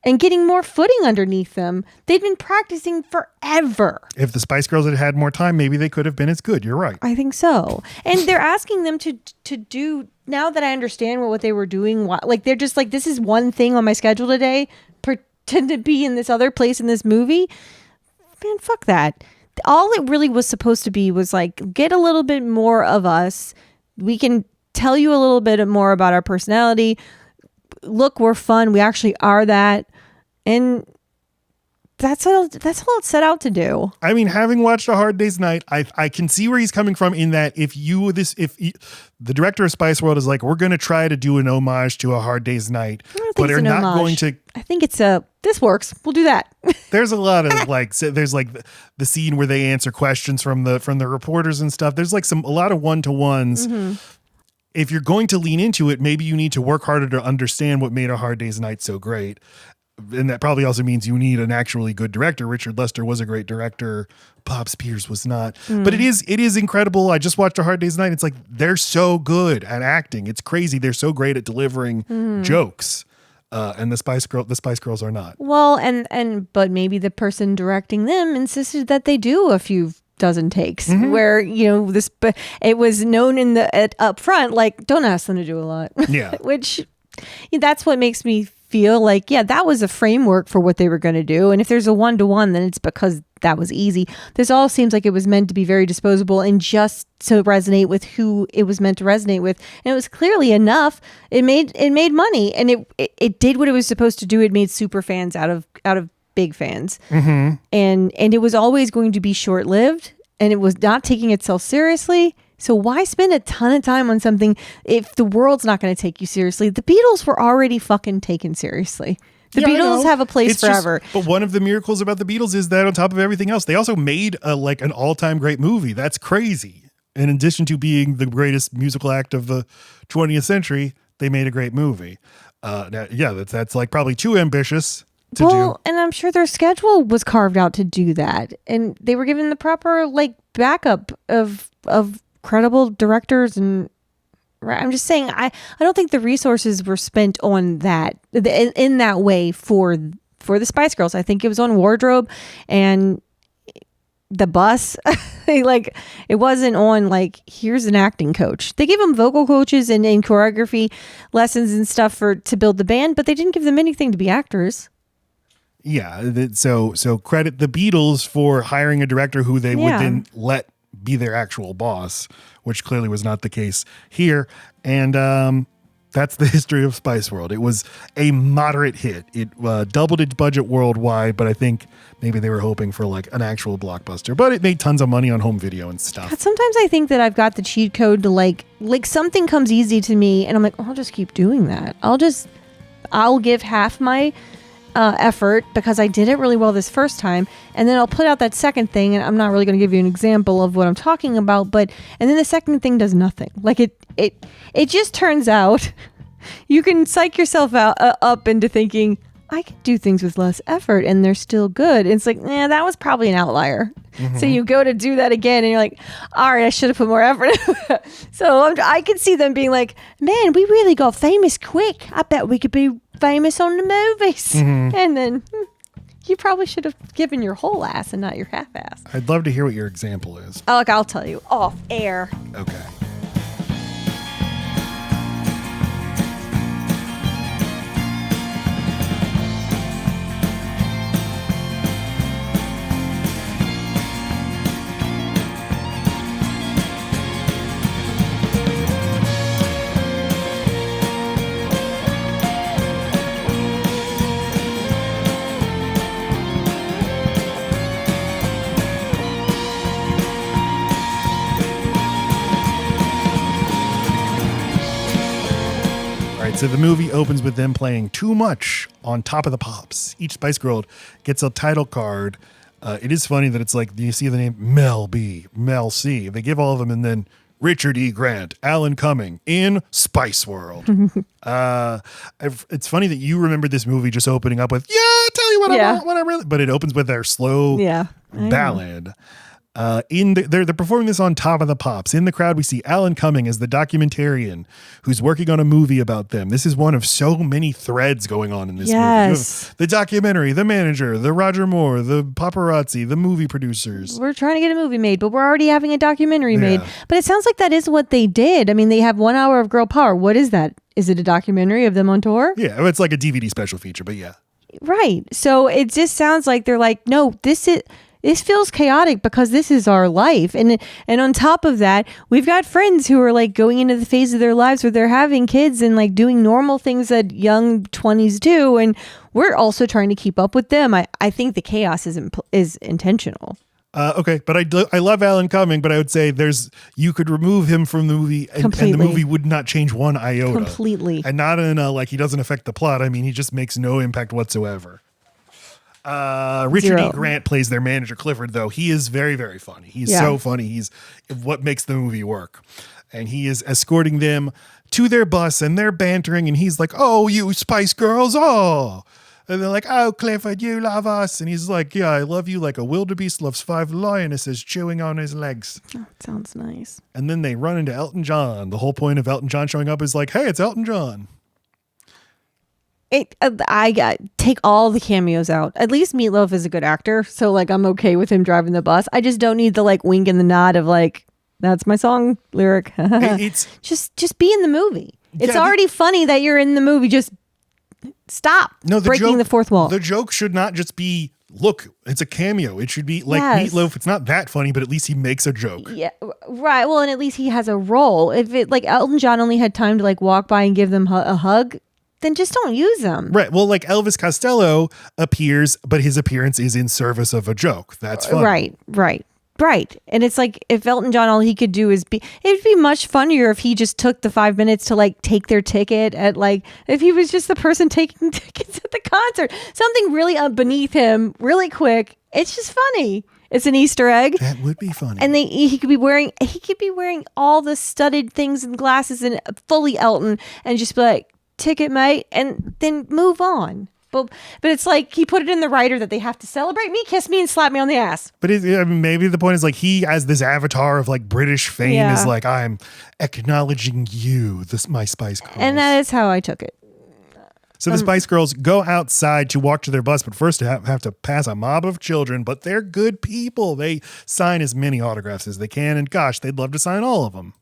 and getting more footing underneath them. They'd been practicing forever. If the Spice Girls had had more time, maybe they could have been as good. You're right. I think so. And they're asking them to do, now that I understand what they were doing, like they're just like, this is one thing on my schedule today, pretend to be in this other place in this movie. Man, fuck that. All it really was supposed to be was like, get a little bit more of us. We can tell you a little bit more about our personality. Look, we're fun. We actually are that. And that's all it's set out to do. I mean, having watched A Hard Day's Night, I can see where he's coming from in that if the director of Spice World is like, we're going to try to do an homage to A Hard Day's Night, but they're not going to. I think it's this works. We'll do that. There's a lot of there's like the scene where they answer questions from the reporters and stuff. There's like a lot of one-to-ones. Mm-hmm. If you're going to lean into it, maybe you need to work harder to understand what made A Hard Day's Night so great. And that probably also means you need an actually good director. Richard Lester was a great director. Bob Spears was not. But it is incredible. I just watched A Hard Day's Night. It's like they're so good at acting. It's crazy. They're so great at delivering jokes. And the Spice Girls are not. Well, but maybe the person directing them insisted that they do a few dozen takes where it was known up front, like, don't ask them to do a lot. Yeah. Which that's what makes me feel like, yeah, that was a framework for what they were going to do. And if there's a 1-to-1, then it's because that was easy. This all seems like it was meant to be very disposable and just to resonate with who it was meant to resonate with. And it was clearly enough. It made money, and it did what it was supposed to do. It made super fans out of big fans. And it was always going to be short-lived, and it was not taking itself seriously. So why spend a ton of time on something if the world's not going to take you seriously? The Beatles were already fucking taken seriously. The Beatles have a place forever. But one of the miracles about the Beatles is that on top of everything else, they also made an all-time great movie. That's crazy. In addition to being the greatest musical act of the 20th century, they made a great movie. That's like probably too ambitious to do. And I'm sure their schedule was carved out to do that. And they were given the proper backup of credible directors, and I'm just saying I don't think the resources were spent on that in that way for the Spice Girls. I think it was on wardrobe and the bus. It wasn't on here's an acting coach. They gave them vocal coaches and choreography lessons and stuff to build the band, but they didn't give them anything to be actors. Yeah, so credit the Beatles for hiring a director who they would then let be their actual boss, which clearly was not the case here. And that's the history of Spice World. It was a moderate hit. It doubled its budget worldwide, but I think maybe they were hoping for an actual blockbuster. But it made tons of money on home video and stuff. God, sometimes I think that I've got the cheat code to something comes easy to me, and I'm like, I'll just keep doing that. I'll give half my effort because I did it really well this first time, and then I'll put out that second thing, and I'm not really going to give you an example of what I'm talking about, and then the second thing does nothing. It just turns out you can psych yourself up into thinking, I could do things with less effort and they're still good. It's like, that was probably an outlier. So you go to do that again and you're like, all right, I should have put more effort. So I could see them being like, man, we really got famous quick. I bet we could be famous on the movies. And then you probably should have given your whole ass and not your half ass. I'd love to hear what your example is. Oh, look, I'll tell you off air. Okay. So the movie opens with them playing Too Much on Top of the Pops. Each Spice Girl gets a title card. It is funny that it's like, you see the name Mel B, Mel C. They give all of them, and then Richard E. Grant, Alan Cumming in Spice World. It's funny that you remember this movie just opening up with, I'll tell you what I want, what I really, but it opens with their slow ballad. They're performing this on Top of the Pops. In the crowd, we see Alan Cumming as the documentarian who's working on a movie about them. This is one of so many threads going on in this movie. You have the documentary, the manager, the Roger Moore, the paparazzi, the movie producers. We're trying to get a movie made, but we're already having a documentary made. But it sounds like that is what they did. I mean, they have 1 hour of girl power. What is that? Is it a documentary of them on tour? Yeah, it's like a DVD special feature, but yeah. Right. So it just sounds like they're like, no, this feels chaotic because this is our life. And on top of that, we've got friends who are like going into the phase of their lives where they're having kids and like doing normal things that young 20s do. And we're also trying to keep up with them. I think the chaos is intentional. Okay, but I love Alan Cumming, but I would say you could remove him from the movie and the movie would not change one iota. Completely. And not in a, like, he doesn't affect the plot. I mean, he just makes no impact whatsoever. Richard E. Grant plays their manager, Clifford, though. He is very, very funny. He's so funny. He's what makes the movie work. And he is escorting them to their bus and they're bantering and he's like, oh, you Spice Girls, oh. And they're like, oh, Clifford, you love us. And he's like, yeah, I love you like a wildebeest loves 5 lionesses chewing on his legs. Oh, sounds nice. And then they run into Elton John. The whole point of Elton John showing up is like, hey, it's Elton John. I take all the cameos out. At least Meatloaf is a good actor. So like, I'm okay with him driving the bus. I just don't need the like wink and the nod of like, that's my song lyric. It's just be in the movie. It's already funny that you're in the movie. Just stop breaking the fourth wall. The joke should not just be, look, it's a cameo. It should be like Meatloaf. It's not that funny, but at least he makes a joke. Yeah, right. Well, and at least he has a role. If it like Elton John only had time to like walk by and give them a hug, then just don't use them. Right. Well, like Elvis Costello appears, but his appearance is in service of a joke. That's funny. Right. And it's like if Elton John, all he could do is it'd be much funnier if he just took the 5 minutes to like take their ticket at like, if he was just the person taking tickets at the concert, something really beneath him really quick. It's just funny. It's an Easter egg. That would be funny. And he could be wearing all the studded things and glasses and fully Elton and just be like, ticket, mate, and then move on. But it's like he put it in the writer that they have to celebrate me, kiss me, and slap me on the ass. But maybe the point is like he, as this avatar of like British fame, is like, I'm acknowledging you, my Spice Girls. And that is how I took it. So the Spice Girls go outside to walk to their bus, but first have to pass a mob of children. But they're good people. They sign as many autographs as they can, and gosh, they'd love to sign all of them.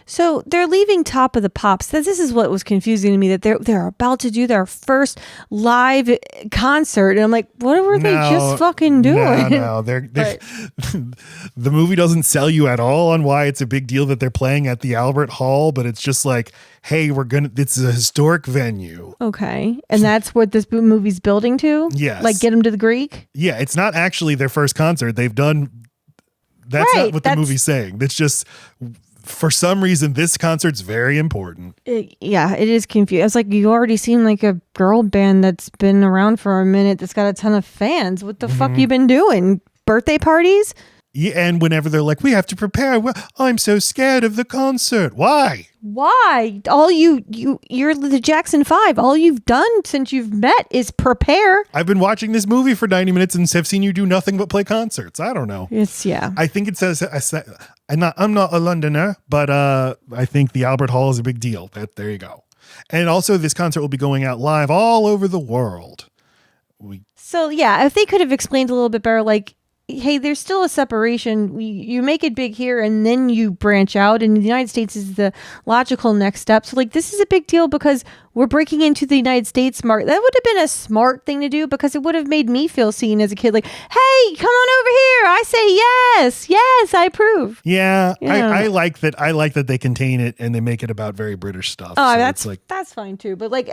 So they're leaving Top of the Pops. This is what was confusing to me, that they're about to do their first live concert. And I'm like, what were they just fucking doing? No. The movie doesn't sell you at all on why it's a big deal that they're playing at the Albert Hall, but it's just like, hey, it's a historic venue. Okay. And that's what this movie's building to? Yes. Like get them to the Greek? Yeah, it's not actually their first concert. They've done... That's not what the movie's saying. It's just... For some reason, this concert's very important. It is confusing. It's like you already seem like a girl band that's been around for a minute that's got a ton of fans. What the fuck you been doing? Birthday parties? Yeah, and whenever they're like, we have to prepare. Well, I'm so scared of the concert. Why? Why? All you're the Jackson 5. All you've done since you've met is prepare. I've been watching this movie for 90 minutes and have seen you do nothing but play concerts. I don't know. I think it says, I'm not a Londoner, but I think the Albert Hall is a big deal. There you go. And also this concert will be going out live all over the world. So yeah, if they could have explained a little bit better, like, hey, there's still a separation. You make it big here and then you branch out, and the United States is the logical next step. So like, this is a big deal because we're breaking into the United States market. That would have been a smart thing to do because it would have made me feel seen as a kid. Like, hey, come on over here. I say yes, I approve. Yeah. I like that. I like that they contain it and they make it about very British stuff. Oh, so that's fine too. But like,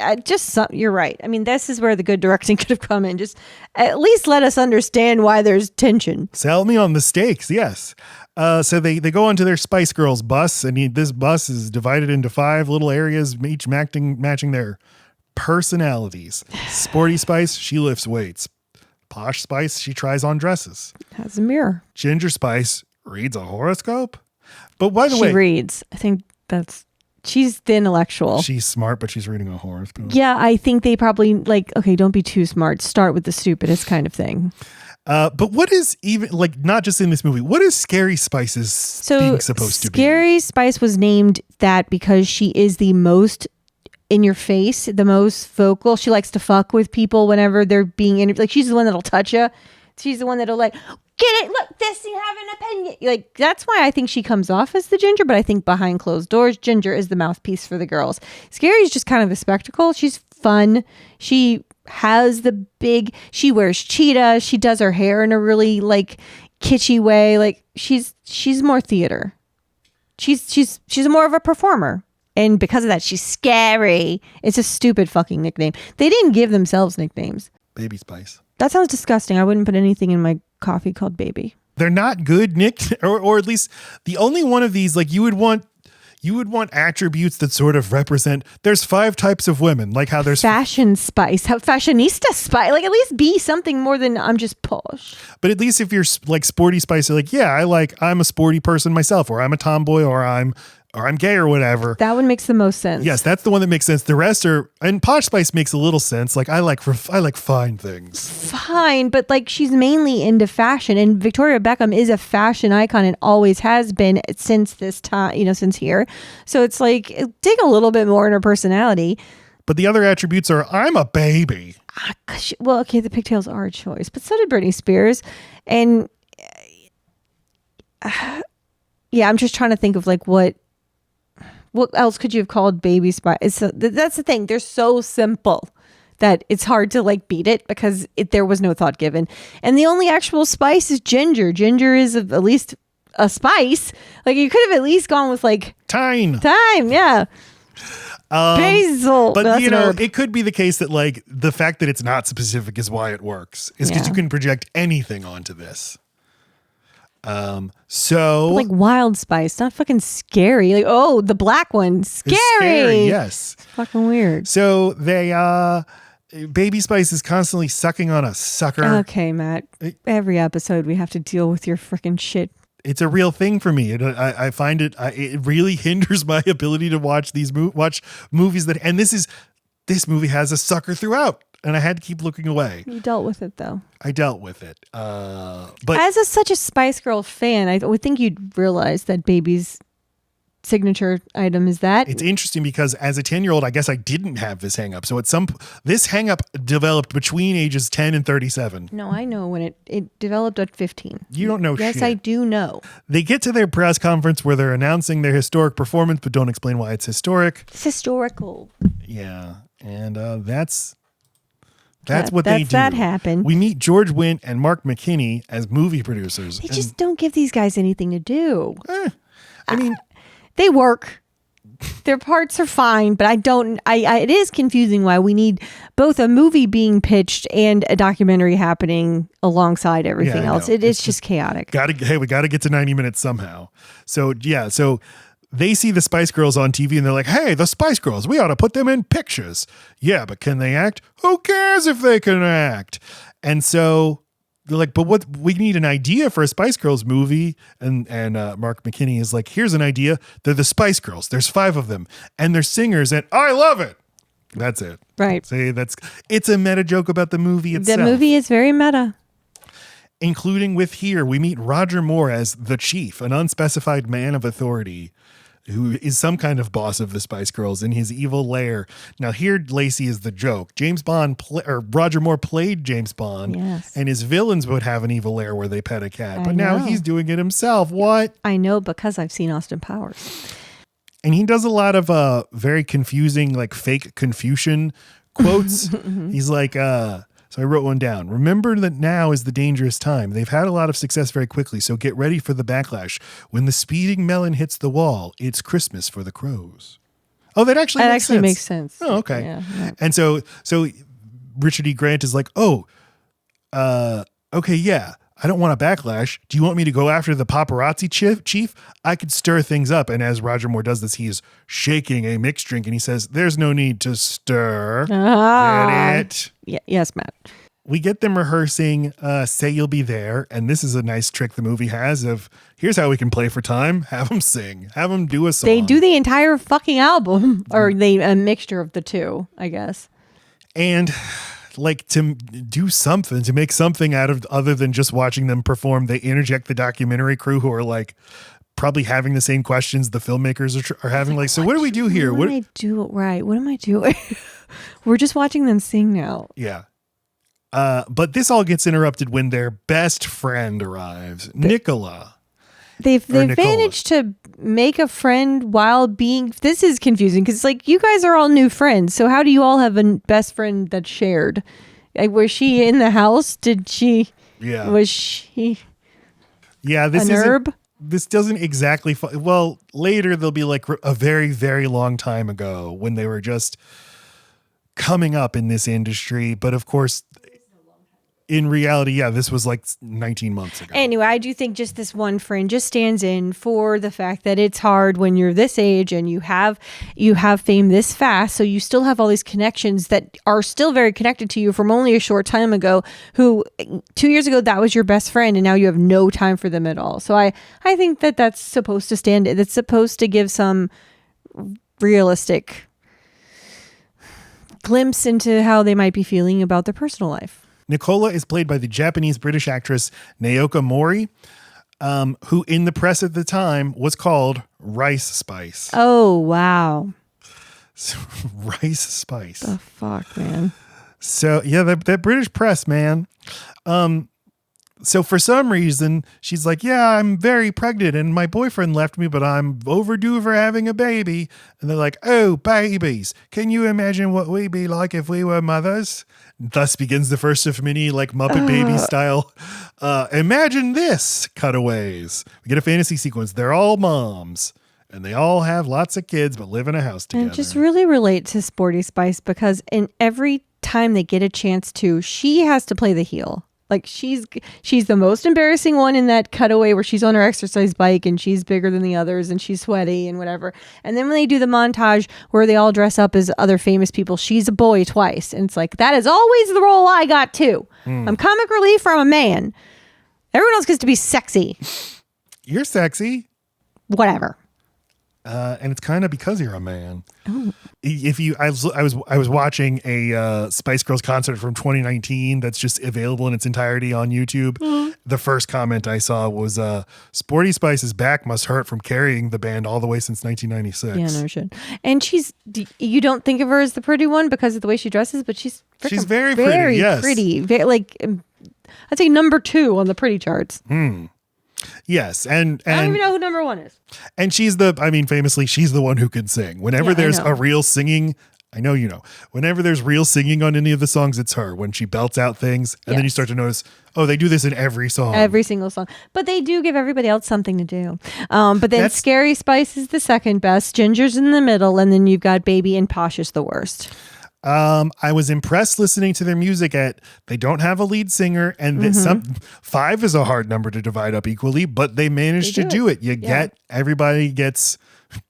you're right. I mean, this is where the good directing could have come in. Just at least let us understand why there's tension. Sell me on the stakes. Yes. So they go onto their Spice Girls bus, and this bus is divided into 5 little areas, each matching their personalities. Sporty Spice, she lifts weights. Posh Spice, she tries on dresses. Has a mirror. Ginger Spice reads a horoscope. But by the way, she reads. I think she's the intellectual. She's smart, but she's reading a horoscope. Yeah, I think they probably okay, don't be too smart. Start with the stupidest kind of thing. But what is even not just in this movie, what is Scary Spice's being supposed to be? Scary Spice was named that because she is the most in your face, the most vocal. She likes to fuck with people whenever they're being interviewed. Like, she's the one that'll touch you. She's the one that'll get it. Look, this, you have an opinion. Like, that's why I think she comes off as the Ginger, but I think behind closed doors, Ginger is the mouthpiece for the girls. Scary's just kind of a spectacle. She's fun. She has she wears cheetahs. She does her hair in a really kitschy way. Like, she's more theater. She's more of a performer. And because of that, she's scary. It's a stupid fucking nickname. They didn't give themselves nicknames. Baby Spice. That sounds disgusting. I wouldn't put anything in my coffee called Baby. They're not good or at least the only one of these, you would want attributes that sort of represent, there's 5 types of women, like how there's Fashion Spice, fashionista Spice, at least be something more than I'm just posh. But at least if you're Sporty Spice, you're I'm a sporty person myself, or I'm a tomboy, or I'm gay or whatever. That one makes the most sense. Yes, that's the one that makes sense. The rest and Posh Spice makes a little sense. I like fine things. Fine, but she's mainly into fashion, and Victoria Beckham is a fashion icon and always has been since this time, since here. So it's dig a little bit more in her personality. But the other attributes are, I'm a baby. Well, okay, the pigtails are a choice, but so did Britney Spears. And yeah, I'm just trying to think of what else could you have called Baby Spice? That's the thing. They're so simple that it's hard to like beat it because there was no thought given. And the only actual spice is ginger. Ginger is at least a spice. Like you could have at least gone with like thyme. Yeah. Basil. But it could be the case that like the fact that it's not specific is why it works. Is because you can project anything onto this. So like wild spice, not fucking scary. Like, oh, the black one, scary. Yes. It's fucking weird. So they Baby Spice is constantly sucking on a sucker. Okay, Matt. Every episode we have to deal with your freaking shit. It's a real thing for me. I find it really hinders my ability to watch watch movies that, and this movie has a sucker throughout, and I had to keep looking away. You dealt with it though. I dealt with it. But as such a Spice Girl fan, I would think you'd realize that Baby's signature item is that. It's interesting because as a 10-year-old, I guess I didn't have this hang up. So this hang up developed between ages 10 and 37. No, I know when it developed at 15. You don't know shit. Yes, I do know. They get to their press conference where they're announcing their historic performance, but don't explain why it's historic. It's historical. Yeah. And that's what they do. That happened. We meet George Wendt and Mark McKinney as movie producers. They just don't give these guys anything to do. I mean, they work. Their parts are fine, but it is confusing why we need both a movie being pitched and a documentary happening alongside everything else. It's just chaotic. We got to get to 90 minutes somehow. So they see the Spice Girls on TV and they're like, hey, the Spice Girls, we ought to put them in pictures. Yeah, but can they act? Who cares if they can act? And so they're like, but what, we need an idea for a Spice Girls movie. And Mark McKinney is like, here's an idea. They're the Spice Girls. There's 5 of them and they're singers and I love it. That's it. Right. Say it's a meta joke about the movie itself. The movie is very meta. Including with here, we meet Roger Moore as the chief, an unspecified man of authority who is some kind of boss of the Spice Girls in his evil lair. Now here, Lacey is the joke. Roger Moore played James Bond, yes, and his villains would have an evil lair where they pet a cat. But now he's doing it himself. What? I know because I've seen Austin Powers. And he does a lot of very confusing, like fake Confucian quotes. He's like, so I wrote one down. Remember that now is the dangerous time. They've had a lot of success very quickly, so get ready for the backlash. When the speeding melon hits the wall, it's Christmas for the crows. Oh, that actually makes sense. Oh, okay. Yeah. And so Richard E. Grant is like, okay, yeah. I don't want a backlash. Do you want me to go after the paparazzi chief? I could stir things up. And as Roger Moore does this, he is shaking a mixed drink and he says, there's no need to stir. Get it? Yeah, yes, Matt. We get them rehearsing Say You'll Be There. And this is a nice trick the movie has of, here's how we can play for time. Have them sing. Have them do a song. They do the entire fucking album. Or a mixture of the two, I guess. And like to do something, to make something out of other than just watching them perform, they interject the documentary crew who are like probably having the same questions the filmmakers are having. Like, so what do we do here? What am I doing? We're just watching them sing now. Yeah. But this all gets interrupted when their best friend arrives, Nicola. They've managed to make a friend while being, this is confusing because it's like, you guys are all new friends. So how do you all have a best friend that's shared? Like, was she in the house? Yeah. Was she this an herb? This doesn't exactly, well, later they'll be like a very, very long time ago when they were just coming up in this industry. But of course, in reality, this was like 19 months ago. Anyway, I do think just this one friend just stands in for the fact that it's hard when you're this age and you have fame this fast. So you still have all these connections that are still very connected to you from only a short time ago, who 2 years ago, that was your best friend. And now you have no time for them at all. So I think that that's supposed to stand. It's supposed to give some realistic glimpse into how they might be feeling about their personal life. Nicola is played by the Japanese-British actress Naoka Mori, who in the press at the time was called Rice Spice. Oh, wow. Rice Spice. The fuck, man. So, yeah, that British press, man. So for some reason, she's like, yeah, I'm very pregnant and my boyfriend left me, but I'm overdue for having a baby. And they're like, oh, babies. Can you imagine what we'd be like if we were mothers? Thus begins the first of many like Muppet Baby style. Imagine this cutaways. We get a fantasy sequence. They're all moms and they all have lots of kids, but live in a house together. And just really relate to Sporty Spice because in every time they get a chance to, she has to play the heel. Like she's the most embarrassing one in that cutaway where she's on her exercise bike and she's bigger than the others and she's sweaty and whatever. And then when they do the montage where they all dress up as other famous people, she's a boy twice. And it's like, that is always the role I got too. I'm comic relief from a man. Everyone else gets to be sexy. You're sexy. Whatever. And it's kind of because you're a man. Oh. I was watching a Spice Girls concert from 2019 that's just available in its entirety on YouTube. The first comment I saw was Sporty Spice's back must hurt from carrying the band all the way since 1996. Yeah, no shit. And you don't think of her as the pretty one because of the way she dresses, but she's very pretty. Yes. Pretty. Very, like, I'd say number 2 on the pretty charts. Yes, and I don't even know who number 1 is. And famously, she's the one who can sing. Whenever there's a real singing, I know you know. Whenever there's real singing on any of the songs, it's her. When she belts out things, and then you start to notice, oh, they do this in every song. Every single song. But they do give everybody else something to do. But then Scary Spice is the second best, Ginger's in the middle, and then you've got Baby and Posh is the worst. I was impressed listening to their music they don't have a lead singer and 5 is a hard number to divide up equally, but they managed to do it. Everybody gets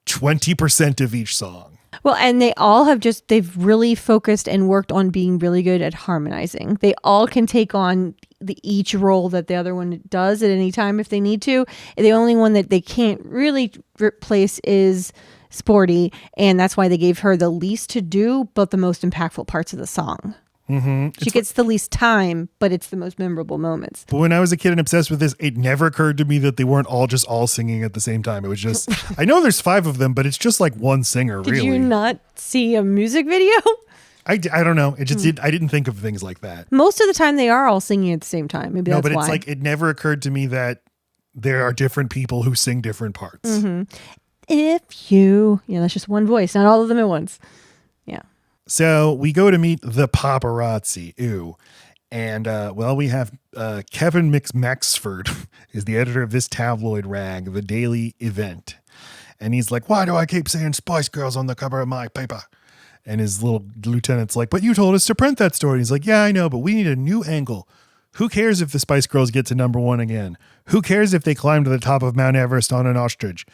20% of each song. Well, and they all have they've really focused and worked on being really good at harmonizing. They all can take on each role that the other one does at any time if they need to. The only one that they can't really replace is Sporty, and that's why they gave her the least to do, but the most impactful parts of the song. She gets the least time, but it's the most memorable moments. But when I was a kid and obsessed with this, it never occurred to me that they weren't all singing at the same time. It was just, I know there's 5 of them, but it's just like one singer, really. Did you not see a music video? I don't know. It just I didn't think of things like that. Most of the time they are all singing at the same time. Maybe that's why. No, but it's like, it never occurred to me that there are different people who sing different parts. That's just one voice, not all of them at once. Yeah. So we go to meet the paparazzi. Ew. And, we have Kevin McMaxford is the editor of this tabloid rag, The Daily Event. And he's like, why do I keep saying Spice Girls on the cover of my paper? And his little lieutenant's like, but you told us to print that story. And he's like, yeah, I know, but we need a new angle. Who cares if the Spice Girls get to #1 again? Who cares if they climb to the top of Mount Everest on an ostrich?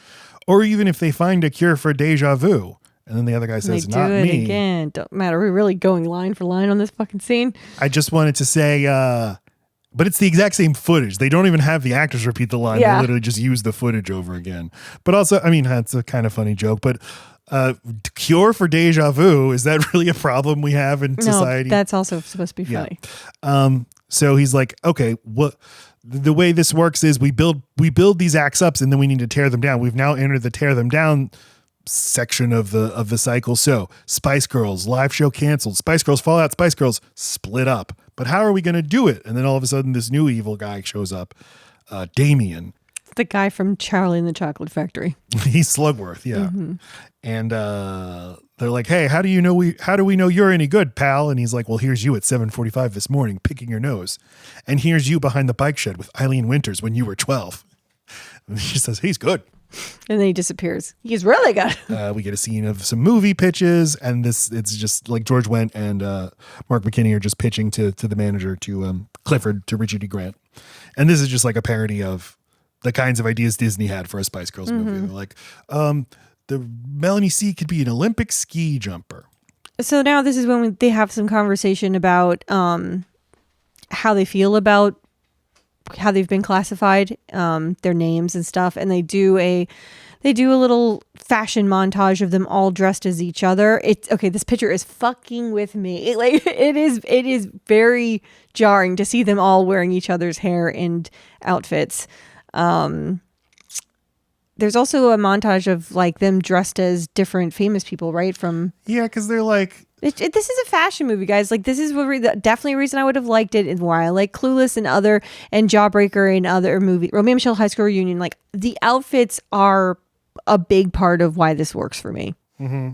Or even if they find a cure for deja vu? And then the other guy says, not me. They do it again. Don't matter. We're really going line for line on this fucking scene. I just wanted to say, but it's the exact same footage. They don't even have the actors repeat the line. Yeah. They literally just use the footage over again. But also, I mean, that's a kind of funny joke, but cure for deja vu, is that really a problem we have in society? That's also supposed to be funny. So he's like, okay, the way this works is we build these acts up and then we need to tear them down. We've now entered the tear them down section of the cycle. So Spice Girls live show canceled, Spice Girls fall out, Spice Girls split up. But how are we going to do it? And then all of a sudden this new evil guy shows up, Damien. The guy from Charlie and the Chocolate Factory. He's Slugworth, yeah. Mm-hmm. And they're like, hey, how do we know you're any good, pal? And he's like, well, here's you at 7:45 this morning picking your nose. And here's you behind the bike shed with Eileen Winters when you were 12. And she says, he's good. And then he disappears. He's really good. We get a scene of some movie pitches, and it's just like George Wendt and Mark McKinney are just pitching to the manager, to Clifford, to Richard E. Grant. And this is just like a parody of the kinds of ideas Disney had for a Spice Girls movie. They're like, the Melanie C could be an Olympic ski jumper. So now this is when they have some conversation about how they feel about how they've been classified, their names and stuff, and they do a little fashion montage of them all dressed as each other. It's okay. This picture is fucking with me. It is very jarring to see them all wearing each other's hair and outfits. There's also a montage of like them dressed as different famous people, right? Because they're like, this is a fashion movie, guys. Like, this is definitely a reason I would have liked it, and why I like Clueless and Jawbreaker and other movies, Romeo and Michelle High School Reunion. Like, the outfits are a big part of why this works for me. Mm-hmm.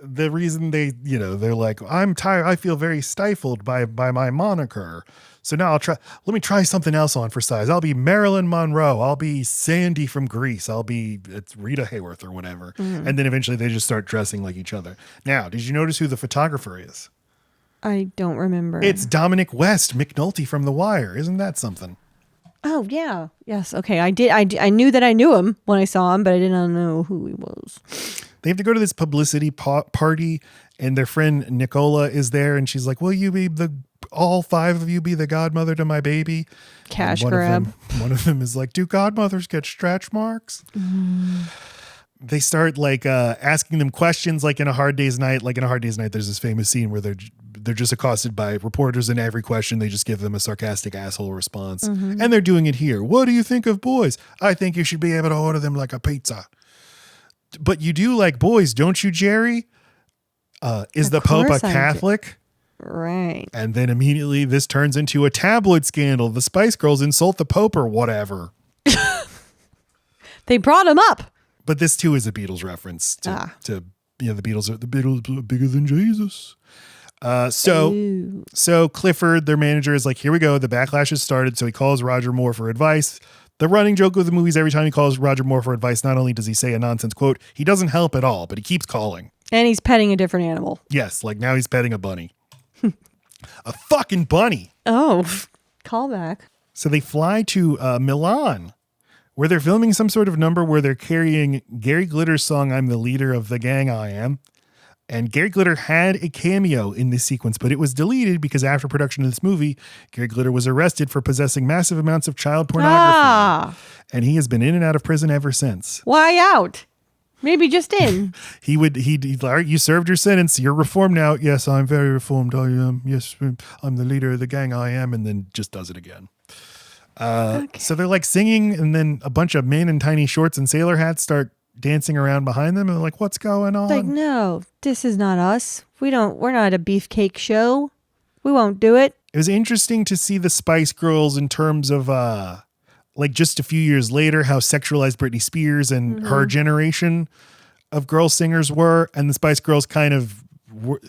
The reason they're like, I'm tired. I feel very stifled by my moniker. So now let me try something else on for size. I'll be Marilyn Monroe. I'll be Sandy from Greece. It's Rita Hayworth or whatever. Mm-hmm. And then eventually they just start dressing like each other. Now, did you notice who the photographer is? I don't remember. It's Dominic West McNulty from The Wire. Isn't that something? Oh, yeah. Yes. Okay. I knew that I knew him when I saw him, but I didn't know who he was. They have to go to this publicity party, and their friend Nicola is there, and she's like, will you be all 5 of you be the godmother to my baby? Cash grab. One of them is like, do godmothers get stretch marks? They start like asking them questions, like in A Hard Day's Night. Like in A Hard Day's Night, there's this famous scene where they're just accosted by reporters, and every question they just give them a sarcastic asshole response. Mm-hmm. And they're doing it here. What do you think of boys? I think you should be able to order them like a pizza. But you do like boys, don't you, Jerry? Is the Pope a Catholic? Right. And then immediately this turns into a tabloid scandal. The Spice Girls insult the Pope or whatever. They brought him up. But this too is a Beatles reference to the Beatles are bigger than Jesus. So Clifford, their manager, is like, here we go. The backlash has started. So he calls Roger Moore for advice. The running joke of the movie is every time he calls Roger Moore for advice, not only does he say a nonsense quote, he doesn't help at all, but he keeps calling. And he's petting a different animal. Yes, like now he's petting a bunny. A fucking bunny. Oh, callback. So they fly to Milan, where they're filming some sort of number where they're carrying Gary Glitter's song, I'm the leader of the gang I am. And Gary Glitter had a cameo in this sequence, but it was deleted because after production of this movie, Gary Glitter was arrested for possessing massive amounts of child pornography. And he has been in and out of prison ever since. Why out? Maybe just in. He'd all right, you served your sentence. You're reformed now. Yes, I'm very reformed. I am. Yes, I'm the leader of the gang. I am. And then just does it again. Okay. So they're like singing, and then a bunch of men in tiny shorts and sailor hats start dancing around behind them, and they're like, what's going on? Like, no, this is not us. We're not a beefcake show. We won't do it. It was interesting to see the Spice Girls in terms of like just a few years later, how sexualized Britney Spears and her generation of girl singers were, and the Spice Girls kind of were,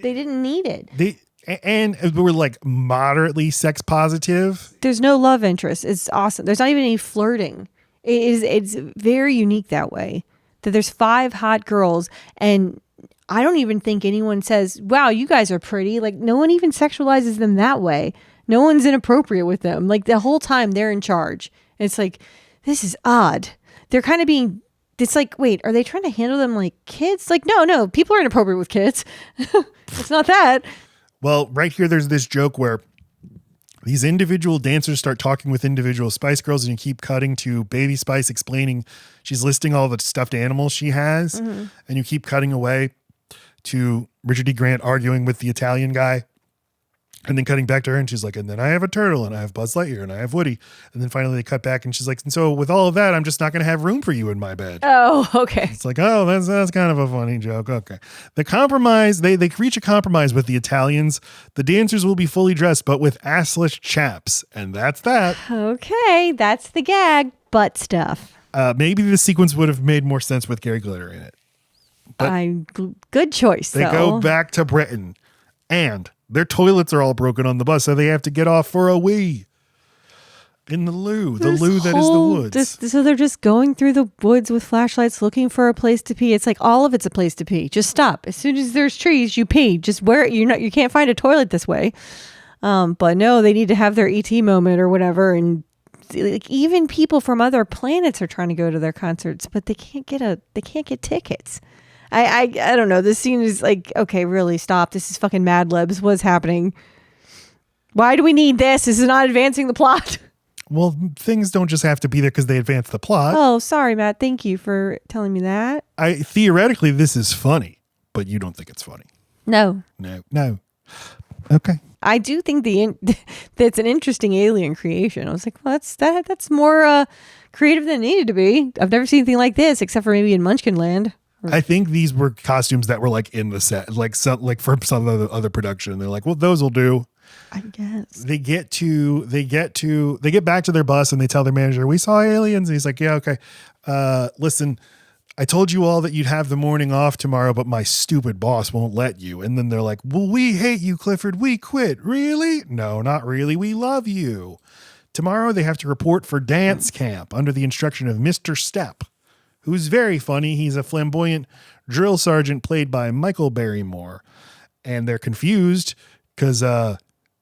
they didn't need it. And we're like moderately sex positive. There's no love interest. It's awesome. There's not even any flirting. It's very unique that way, that there's 5 hot girls, and I don't even think anyone says, wow, you guys are pretty. Like, no one even sexualizes them that way. No one's inappropriate with them. Like, the whole time they're in charge. And it's like, this is odd. They're kind of being, it's like, wait, are they trying to handle them like kids? Like, no, people are inappropriate with kids. It's not that. Well, right here, there's this joke where these individual dancers start talking with individual Spice Girls, and you keep cutting to Baby Spice explaining, she's listing all the stuffed animals she has, and you keep cutting away to Richard E. Grant arguing with the Italian guy, and then cutting back to her, and she's like, and then I have a turtle, and I have Buzz Lightyear, and I have Woody. And then finally they cut back, and she's like, and so with all of that, I'm just not going to have room for you in my bed. Oh, okay. It's like, oh, that's kind of a funny joke. Okay. The compromise, they reach a compromise with the Italians. The dancers will be fully dressed, but with assless chaps. And that's that. Okay, that's the gag. Butt stuff. Maybe the sequence would have made more sense with Gary Glitter in it. Good choice. They go back to Britain, and their toilets are all broken on the bus, so they have to get off for a wee in the loo. The loo that is the woods. So they're just going through the woods with flashlights looking for a place to pee. It's like all of it's a place to pee. Just stop. As soon as there's trees, you pee. Just where you can't find a toilet this way. But no, they need to have their ET moment or whatever. And like, even people from other planets are trying to go to their concerts, but they can't get tickets. I don't know. This scene is like, okay, really stop. This is fucking Mad Libs. What's happening? Why do we need this? This is not advancing the plot. Well, things don't just have to be there because they advance the plot. Oh, sorry, Matt. Thank you for telling me that. Theoretically, this is funny, but you don't think it's funny. No. Okay. I do think that's an interesting alien creation. I was like, well, that's more creative than it needed to be. I've never seen anything like this, except for maybe in Munchkin Land. I think these were costumes that were like in the set, like for some other production. They're like, well, those will do. I guess. They get back to their bus, and they tell their manager, we saw aliens. And he's like, yeah, okay. Listen, I told you all that you'd have the morning off tomorrow, but my stupid boss won't let you. And then they're like, well, we hate you, Clifford. We quit. Really? No, not really. We love you. Tomorrow they have to report for dance camp under the instruction of Mr. Stepp, who's very funny. He's a flamboyant drill sergeant played by Michael Barrymore. And they're confused because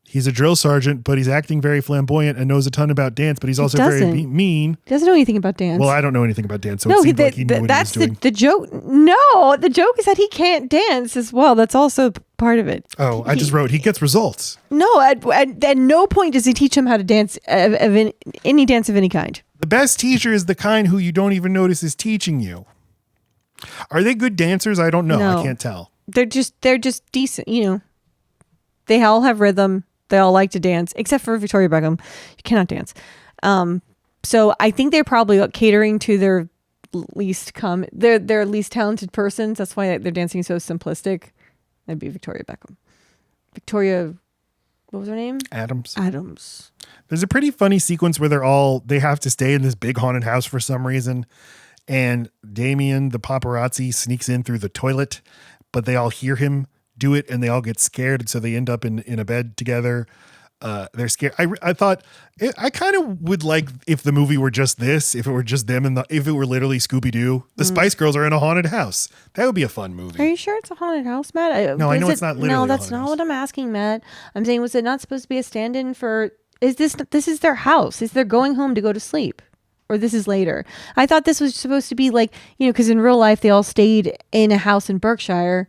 he's a drill sergeant, but he's acting very flamboyant and knows a ton about dance, but he's also very mean. He doesn't know anything about dance. Well, I don't know anything about dance, so it seemed like he knew what he was doing. The joke. No, the joke is that he can't dance as well. That's also part of it. Oh, I just wrote, he gets results. No, at no point does he teach him how to dance, any dance of any kind. The best teacher is the kind who you don't even notice is teaching you. Are they good dancers? I don't know. No. I can't tell. They're just decent, you know. They all have rhythm. They all like to dance, except for Victoria Beckham. You cannot dance. So I think they're probably catering to their least talented persons. That's why their dancing is so simplistic. That'd be Victoria Beckham. Victoria, what was her name? Adams. There's a pretty funny sequence where they have to stay in this big haunted house for some reason. And Damien, the paparazzi, sneaks in through the toilet, but they all hear him do it and they all get scared. And so they end up in a bed together. They're scared. I thought I kind of would like if the movie were just this, if it were just them and if it were literally Scooby-Doo, the Spice Girls are in a haunted house. That would be a fun movie. Are you sure it's a haunted house, Matt? No, I know it's not literally. No, that's not what I'm asking, Matt. I'm saying, was it not supposed to be a stand-in for, this is their house? Is they're going home to go to sleep? Or or this is later. I thought this was supposed to be like, because in real life they all stayed in a house in Berkshire.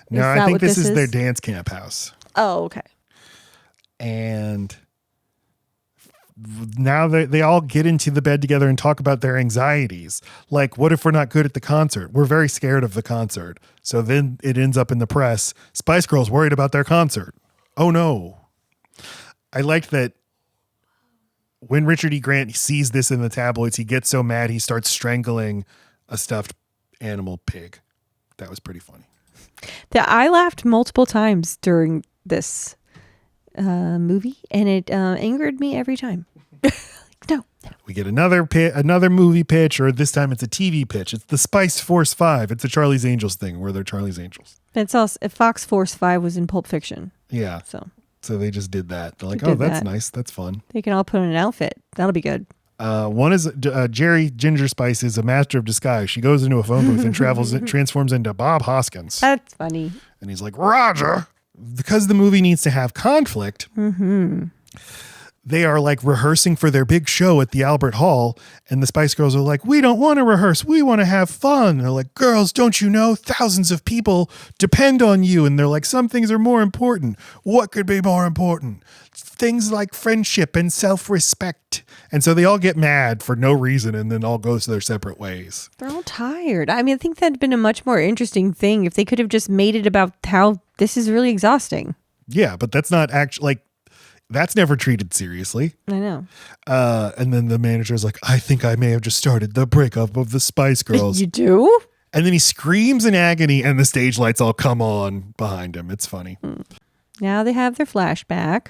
No, I think this is their dance camp house. Oh, okay. And now they all get into the bed together and talk about their anxieties. Like, what if we're not good at the concert? We're very scared of the concert. So then it ends up in the press. Spice Girls worried about their concert. Oh no. I like that when Richard E. Grant sees this in the tabloids, he gets so mad he starts strangling a stuffed animal pig. That was pretty funny. I laughed multiple times during this movie, and it angered me every time. No. We get another movie pitch, or this time it's a TV pitch. It's the Spice Force 5. It's a Charlie's Angels thing where they're Charlie's Angels. It's also Fox Force 5 was in Pulp Fiction. Yeah. So they just did that. They're like, oh, that's nice. That's fun. They can all put on an outfit. That'll be good. One is Jerry Ginger Spice is a master of disguise. She goes into a phone booth and transforms into Bob Hoskins. That's funny. And he's like, Roger. Because the movie needs to have conflict, they are like rehearsing for their big show at the Albert Hall. And the Spice Girls are like, we don't want to rehearse. We want to have fun. And they're like, girls, don't you know thousands of people depend on you? And they're like, some things are more important. What could be more important? Things like friendship and self-respect. And so they all get mad for no reason and then all goes their separate ways. They're all tired. I mean, I think that'd been a much more interesting thing if they could have just made it about how this is really exhausting. Yeah, but that's not actually that's never treated seriously. I know. And then the manager's like, I think I may have just started the breakup of the Spice Girls. You do? And then he screams in agony and the stage lights all come on behind him. It's funny. Now they have their flashback.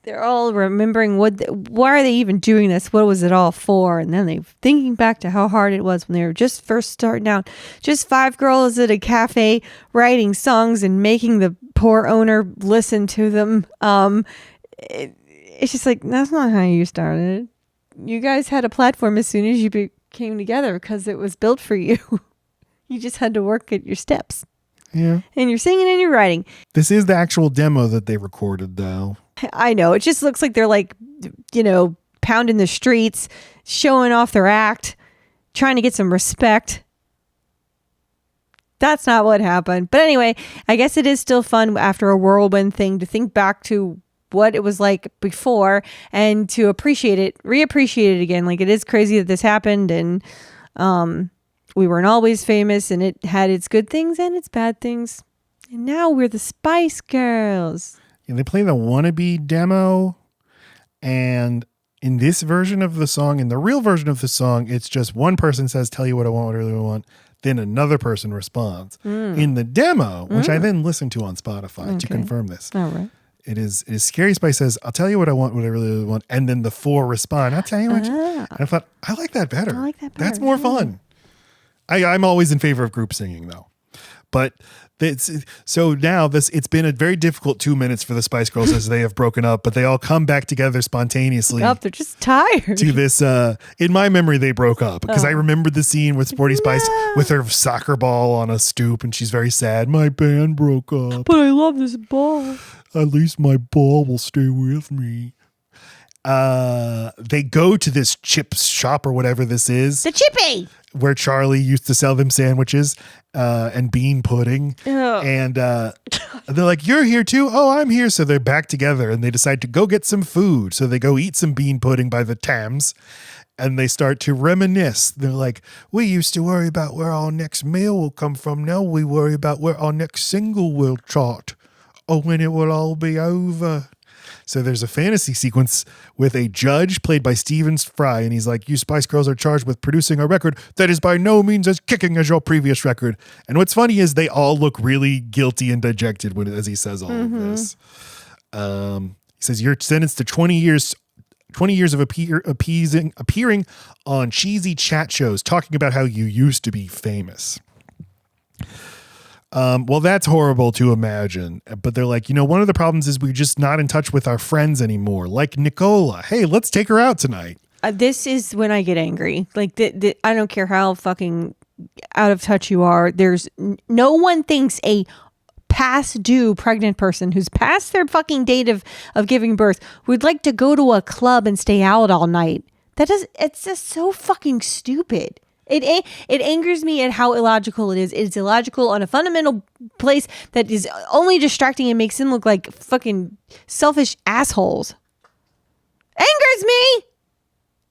They're all remembering why are they even doing this? What was it all for? And then they're thinking back to how hard it was when they were just first starting out. Just 5 girls at a cafe writing songs and making the poor owner listen to them. It's just like, that's not how you started. You guys had a platform as soon as you came together because it was built for you. You just had to work at your steps. Yeah. And you're singing and you're writing. This is the actual demo that they recorded, though. I know. It just looks like they're like, pounding the streets, showing off their act, trying to get some respect. That's not what happened. But anyway, I guess it is still fun after a whirlwind thing to think back to what it was like before and to reappreciate it again. Like, it is crazy that this happened, and we weren't always famous, and it had its good things and its bad things. And now we're the Spice Girls. And they play the Wannabe demo. And in this version of the song, in the real version of the song, it's just one person says, tell you what I want, what I really want. Then another person responds. In the demo, which I then listened to on Spotify to confirm this. All right. It is Scary Spice says, I'll tell you what I want, what I really, really want. And then the 4 respond, I'll tell you what. And I thought, I like that better. That's more fun. I'm always in favor of group singing, though. But so now it's been a very difficult 2 minutes for the Spice Girls as they have broken up, but they all come back together spontaneously. They're just tired. To this, in my memory, they broke up because I remember the scene with Sporty Spice with her soccer ball on a stoop, and she's very sad. My band broke up, but I love this ball. At least my ball will stay with me. They go to this chip shop or whatever this is. The Chippy! Where Charlie used to sell them sandwiches and bean pudding. Oh. And they're like, you're here too? Oh, I'm here. So they're back together and they decide to go get some food. So they go eat some bean pudding by the Thames and they start to reminisce. They're like, we used to worry about where our next meal will come from. Now we worry about where our next single will chart or when it will all be over. So there's a fantasy sequence with a judge played by Stephen Fry, and he's like, you Spice Girls are charged with producing a record that is by no means as kicking as your previous record. And what's funny is they all look really guilty and dejected as he says all of this. He says, you're sentenced to 20 years of appearing on cheesy chat shows, talking about how you used to be famous. Well, that's horrible to imagine, but they're like, one of the problems is we're just not in touch with our friends anymore. Like Nicola. Hey, let's take her out tonight. This is when I get angry. Like, I don't care how fucking out of touch you are. There's no one thinks a past due pregnant person who's past their fucking date of giving birth would like to go to a club and stay out all night. It's just so fucking stupid. It angers me at how illogical it is. It's illogical on a fundamental place that is only distracting and makes them look like fucking selfish assholes. Angers me.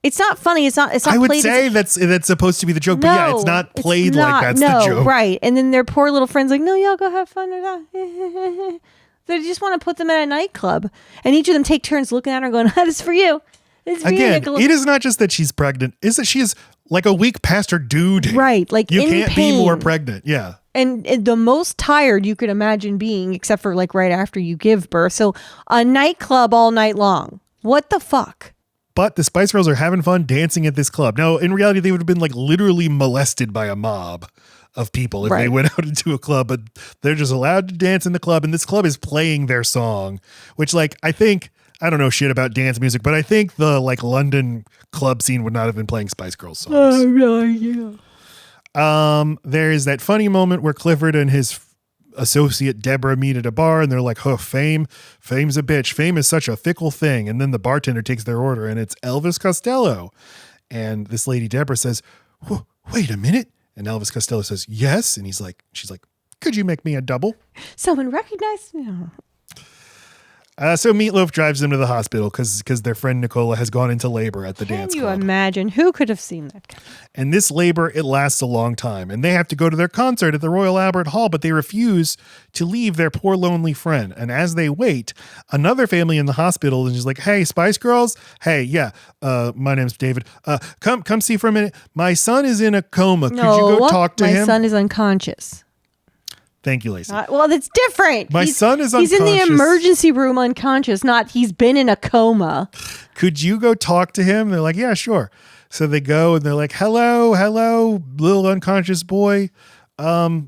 It's not funny. It's not. I would say that's supposed to be the joke, but yeah, it's not played like that's the joke, right? And then their poor little friends like, no, y'all go have fun or not. They just want to put them at a nightclub, and each of them take turns looking at her, going, "That is for you." Again, it is not just that she's pregnant; is that she is like a week past her due date. Right, like you in can't pain. be more pregnant. Yeah. And the most tired you could imagine being, except for like right after you give birth. So a nightclub all night long. What the fuck? But the Spice Girls are having fun dancing at this club. Now, in reality, they would have been like literally molested by a mob of people if they went out into a club, but they're just allowed to dance in the club. And this club is playing their song, which like, I don't know shit about dance music, but I think the like London club scene would not have been playing Spice Girls songs. Oh, really? Yeah. There is that funny moment where Clifford and his associate Deborah meet at a bar and they're like, oh, fame's a bitch. Fame is such a fickle thing. And then the bartender takes their order and it's Elvis Costello. And this lady Deborah says, wait a minute. And Elvis Costello says, yes. And she's like, could you make me a double? Someone recognized me. So Meatloaf drives them to the hospital because their friend Nicola has gone into labor at the dance club. Can you imagine? Who could have seen that? And this labor, it lasts a long time. And they have to go to their concert at the Royal Albert Hall, but they refuse to leave their poor lonely friend. And as they wait, another family in the hospital is like, hey, Spice Girls. Hey, yeah, my name's David. Come see for a minute. My son is in a coma. Could you go talk to him? My son is unconscious. Thank you, Lacey. Well, that's different. My son is unconscious. He's in the emergency room unconscious, not he's been in a coma. Could you go talk to him? They're like, yeah, sure. So they go and they're like, hello, little unconscious boy. I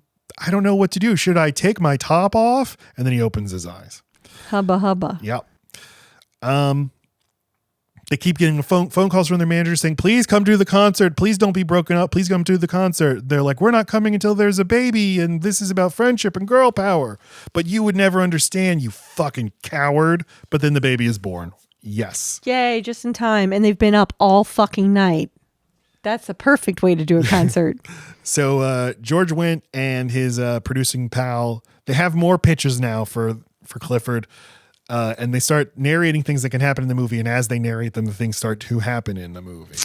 don't know what to do. Should I take my top off? And then he opens his eyes. Hubba hubba. Yep. They keep getting phone calls from their manager saying, please come to the concert. Please don't be broken up. Please come to the concert. They're like, we're not coming until there's a baby. And this is about friendship and girl power. But you would never understand, you fucking coward. But then the baby is born. Yes. Yay, just in time. And they've been up all fucking night. That's the perfect way to do a concert. So George Wendt and his producing pal, they have more pitches now for Clifford. And they start narrating things that can happen in the movie. And as they narrate them, the things start to happen in the movie.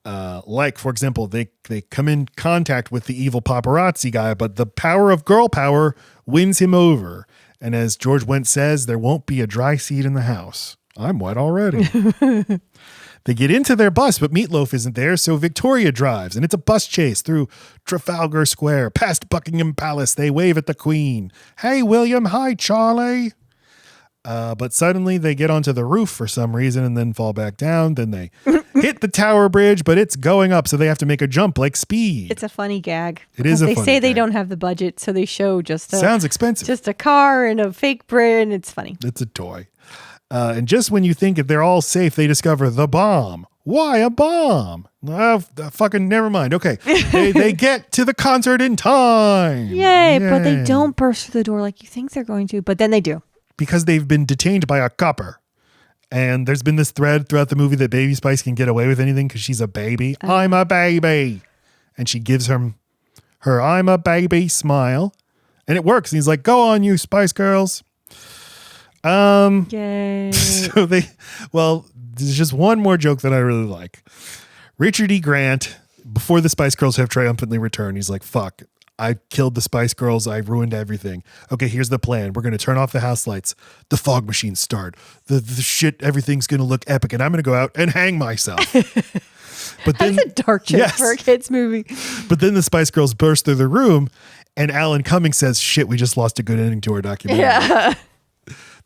Like, for example, they come in contact with the evil paparazzi guy, but the power of girl power wins him over. And as George Wendt says, there won't be a dry seat in the house. I'm wet already. They get into their bus, but Meatloaf isn't there, so Victoria drives, and it's a bus chase through Trafalgar Square, past Buckingham Palace. They wave at the Queen. Hey, William. Hi, Charlie. But suddenly they get onto the roof for some reason and then fall back down. Then they hit the Tower Bridge, but it's going up, so they have to make a jump like Speed. It's a funny gag. It is a funny gag. They say they don't have the budget, so they show sounds expensive. Just a car and a fake bridge, and it's funny. It's a toy. And just when you think that they're all safe, they discover the bomb. Why a bomb? Fucking never mind. Okay. They get to the concert in time. Yay, but they don't burst through the door like you think they're going to, but then they do. Because they've been detained by a copper. And there's been this thread throughout the movie that Baby Spice can get away with anything because she's a baby. I'm a baby. And she gives him her I'm a baby smile. And it works. And he's like, go on, you Spice Girls. Yay. So there's just one more joke that I really like. Richard E. Grant, before the Spice Girls have triumphantly returned, he's like, fuck, I killed the Spice Girls. I ruined everything. Okay, here's the plan. We're going to turn off the house lights. The fog machines start. The shit, everything's going to look epic. And I'm going to go out and hang myself. But then, that's a dark joke for a kid's movie. But then the Spice Girls burst through the room and Alan Cumming says, shit, we just lost a good ending to our documentary. Yeah.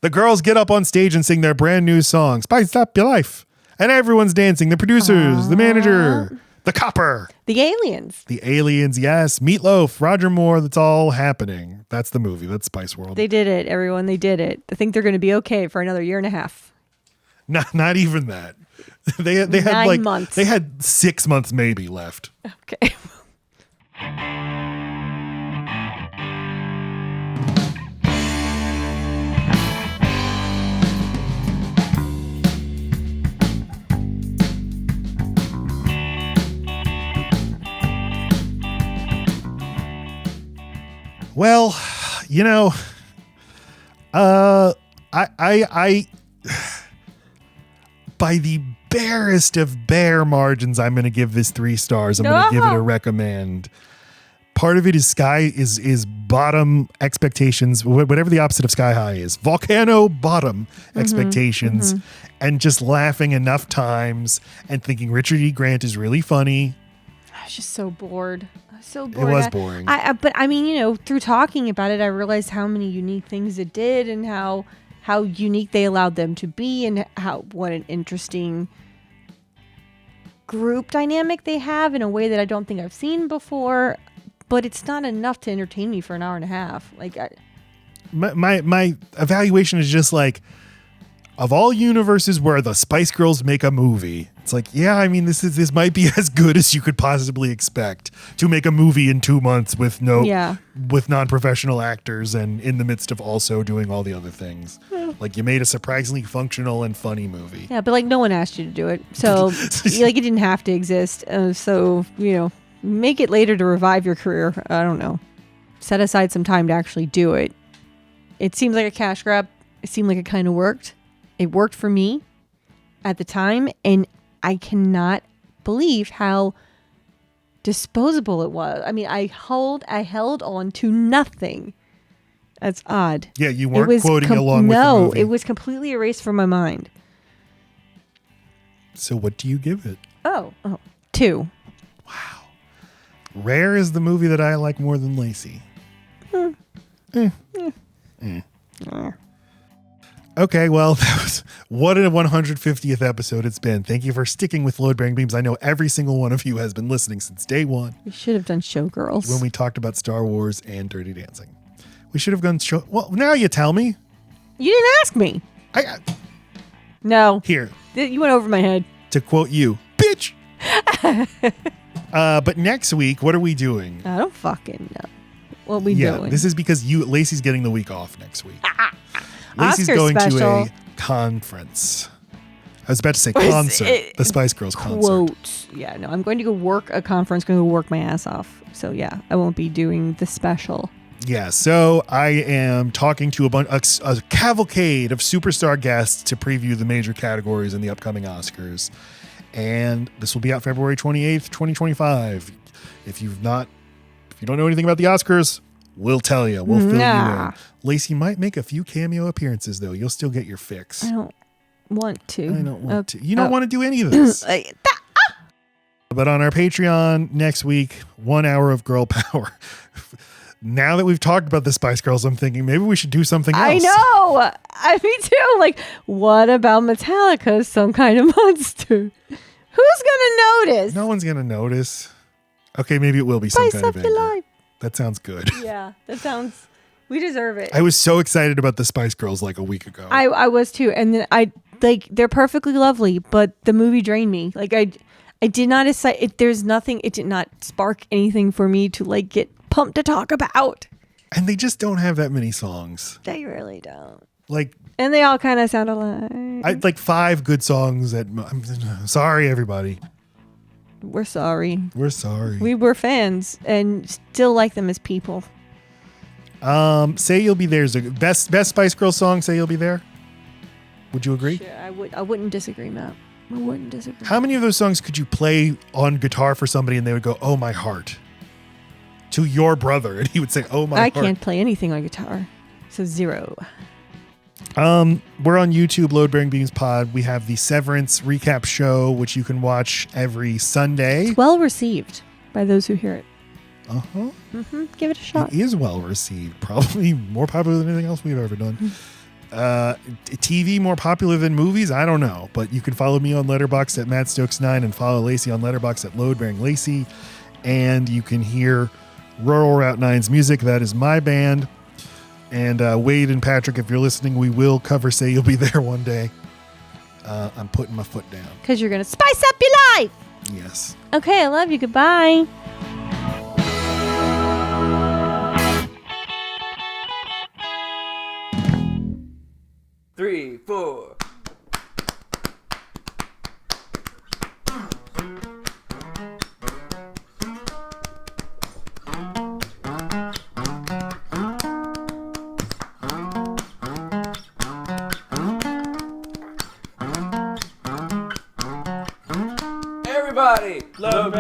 The girls get up on stage and sing their brand new song, Spice Up Your Life. And everyone's dancing. The producers, the manager, the copper. The aliens. The aliens, yes. Meatloaf, Roger Moore, that's all happening. That's the movie. That's Spice World. They did it, everyone. They did it. I think they're going to be okay for another year and a half. Not even that. They had 9 months. They had 6 months maybe left. Okay. Well, you know, I by the barest of bare margins, I'm going to give this 3 stars. I'm going to give it a recommend. Part of it is bottom expectations, whatever the opposite of sky high is, volcano bottom expectations, and just laughing enough times and thinking Richard E. Grant is really funny. I was just so bored. So bored. It was boring. But I mean, you know, through talking about it, I realized how many unique things it did and how unique they allowed them to be, and what an interesting group dynamic they have in a way that I don't think I've seen before. But it's not enough to entertain me for an hour and a half. Like, my evaluation is just like, of all universes where the Spice Girls make a movie, it's like, yeah, I mean, this might be as good as you could possibly expect to make a movie in 2 months with non-professional actors and in the midst of also doing all the other things. Yeah. Like, you made a surprisingly functional and funny movie. Yeah, but like no one asked you to do it, so like it didn't have to exist. So you know, make it later to revive your career. I don't know. Set aside some time to actually do it. It seems like a cash grab. It seemed like it kind of worked. It worked for me at the time, and I cannot believe how disposable it was. I mean, I held on to nothing. That's odd. Yeah, you weren't quoting along with the movie. No, it was completely erased from my mind. So what do you give it? Oh, 2. Wow. Rare is the movie that I like more than Lacey. Okay, well, that was what a 150th episode it's been. Thank you for sticking with Load Bearing Beams. I know every single one of you has been listening since day one. We should have done Showgirls. When we talked about Star Wars and Dirty Dancing. We should have done Well, now you tell me. You didn't ask me. No. Here. You went over my head. To quote you, bitch. But next week, what are we doing? I don't fucking know what we doing. This is because Lacey's getting the week off next week. Lacey's Oscar going special. to a conference. I was about to say concert. The Spice Girls concert. Quote. Yeah, no, I'm going to go work a conference, going to work my ass off. So yeah, I won't be doing the special. Yeah, so I am talking to a cavalcade of superstar guests to preview the major categories in the upcoming Oscars. And this will be out February 28th, 2025. If you don't know anything about the Oscars, we'll tell you. We'll fill you in. Lacey might make a few cameo appearances, though. You'll still get your fix. I don't want to. I don't want to. You don't want to do any of this. But on our Patreon next week, 1 hour of girl power. Now that we've talked about the Spice Girls, I'm thinking maybe we should do something else. I know. Me too. Like, what about Metallica? Some kind of monster. Who's going to notice? No one's going to notice. Okay, maybe it will be some kind of anger. Life. That sounds good. Yeah, we deserve it. I was so excited about the Spice Girls like a week ago. I was too. And then they're perfectly lovely, but the movie drained me. Like I did not decide, it did not spark anything for me to like get pumped to talk about. And they just don't have that many songs. They really don't. And they all kind of sound alike. Like 5 good songs I'm sorry, everybody. We're sorry. We're sorry. We were fans and still like them as people. Say You'll Be There is the best Spice Girls song. Say You'll Be There. Would you agree? Sure, I wouldn't disagree, Matt. I wouldn't disagree. How many of those songs could you play on guitar for somebody and they would go, "Oh, my heart," to your brother, and he would say, "Oh, my heart." I can't play anything on guitar, so 0. We're on YouTube, Load Bearing Beams Pod. We have the Severance recap show, which you can watch every Sunday. It's well received by those who hear it. Uh-huh. Mm-hmm. Give it a shot. It is well received. Probably more popular than anything else we've ever done. TV more popular than movies? I don't know. But you can follow me on Letterboxd at MattStokes9 and follow Lacey on Letterboxd at Load Bearing Lacey. And you can hear Rural Route 9's music. That is my band. And Wade and Patrick, if you're listening, we will cover Say You'll Be There one day. I'm putting my foot down. Because you're going to spice up your life. Yes. Okay, I love you. Goodbye. Three, 4. Everybody, look,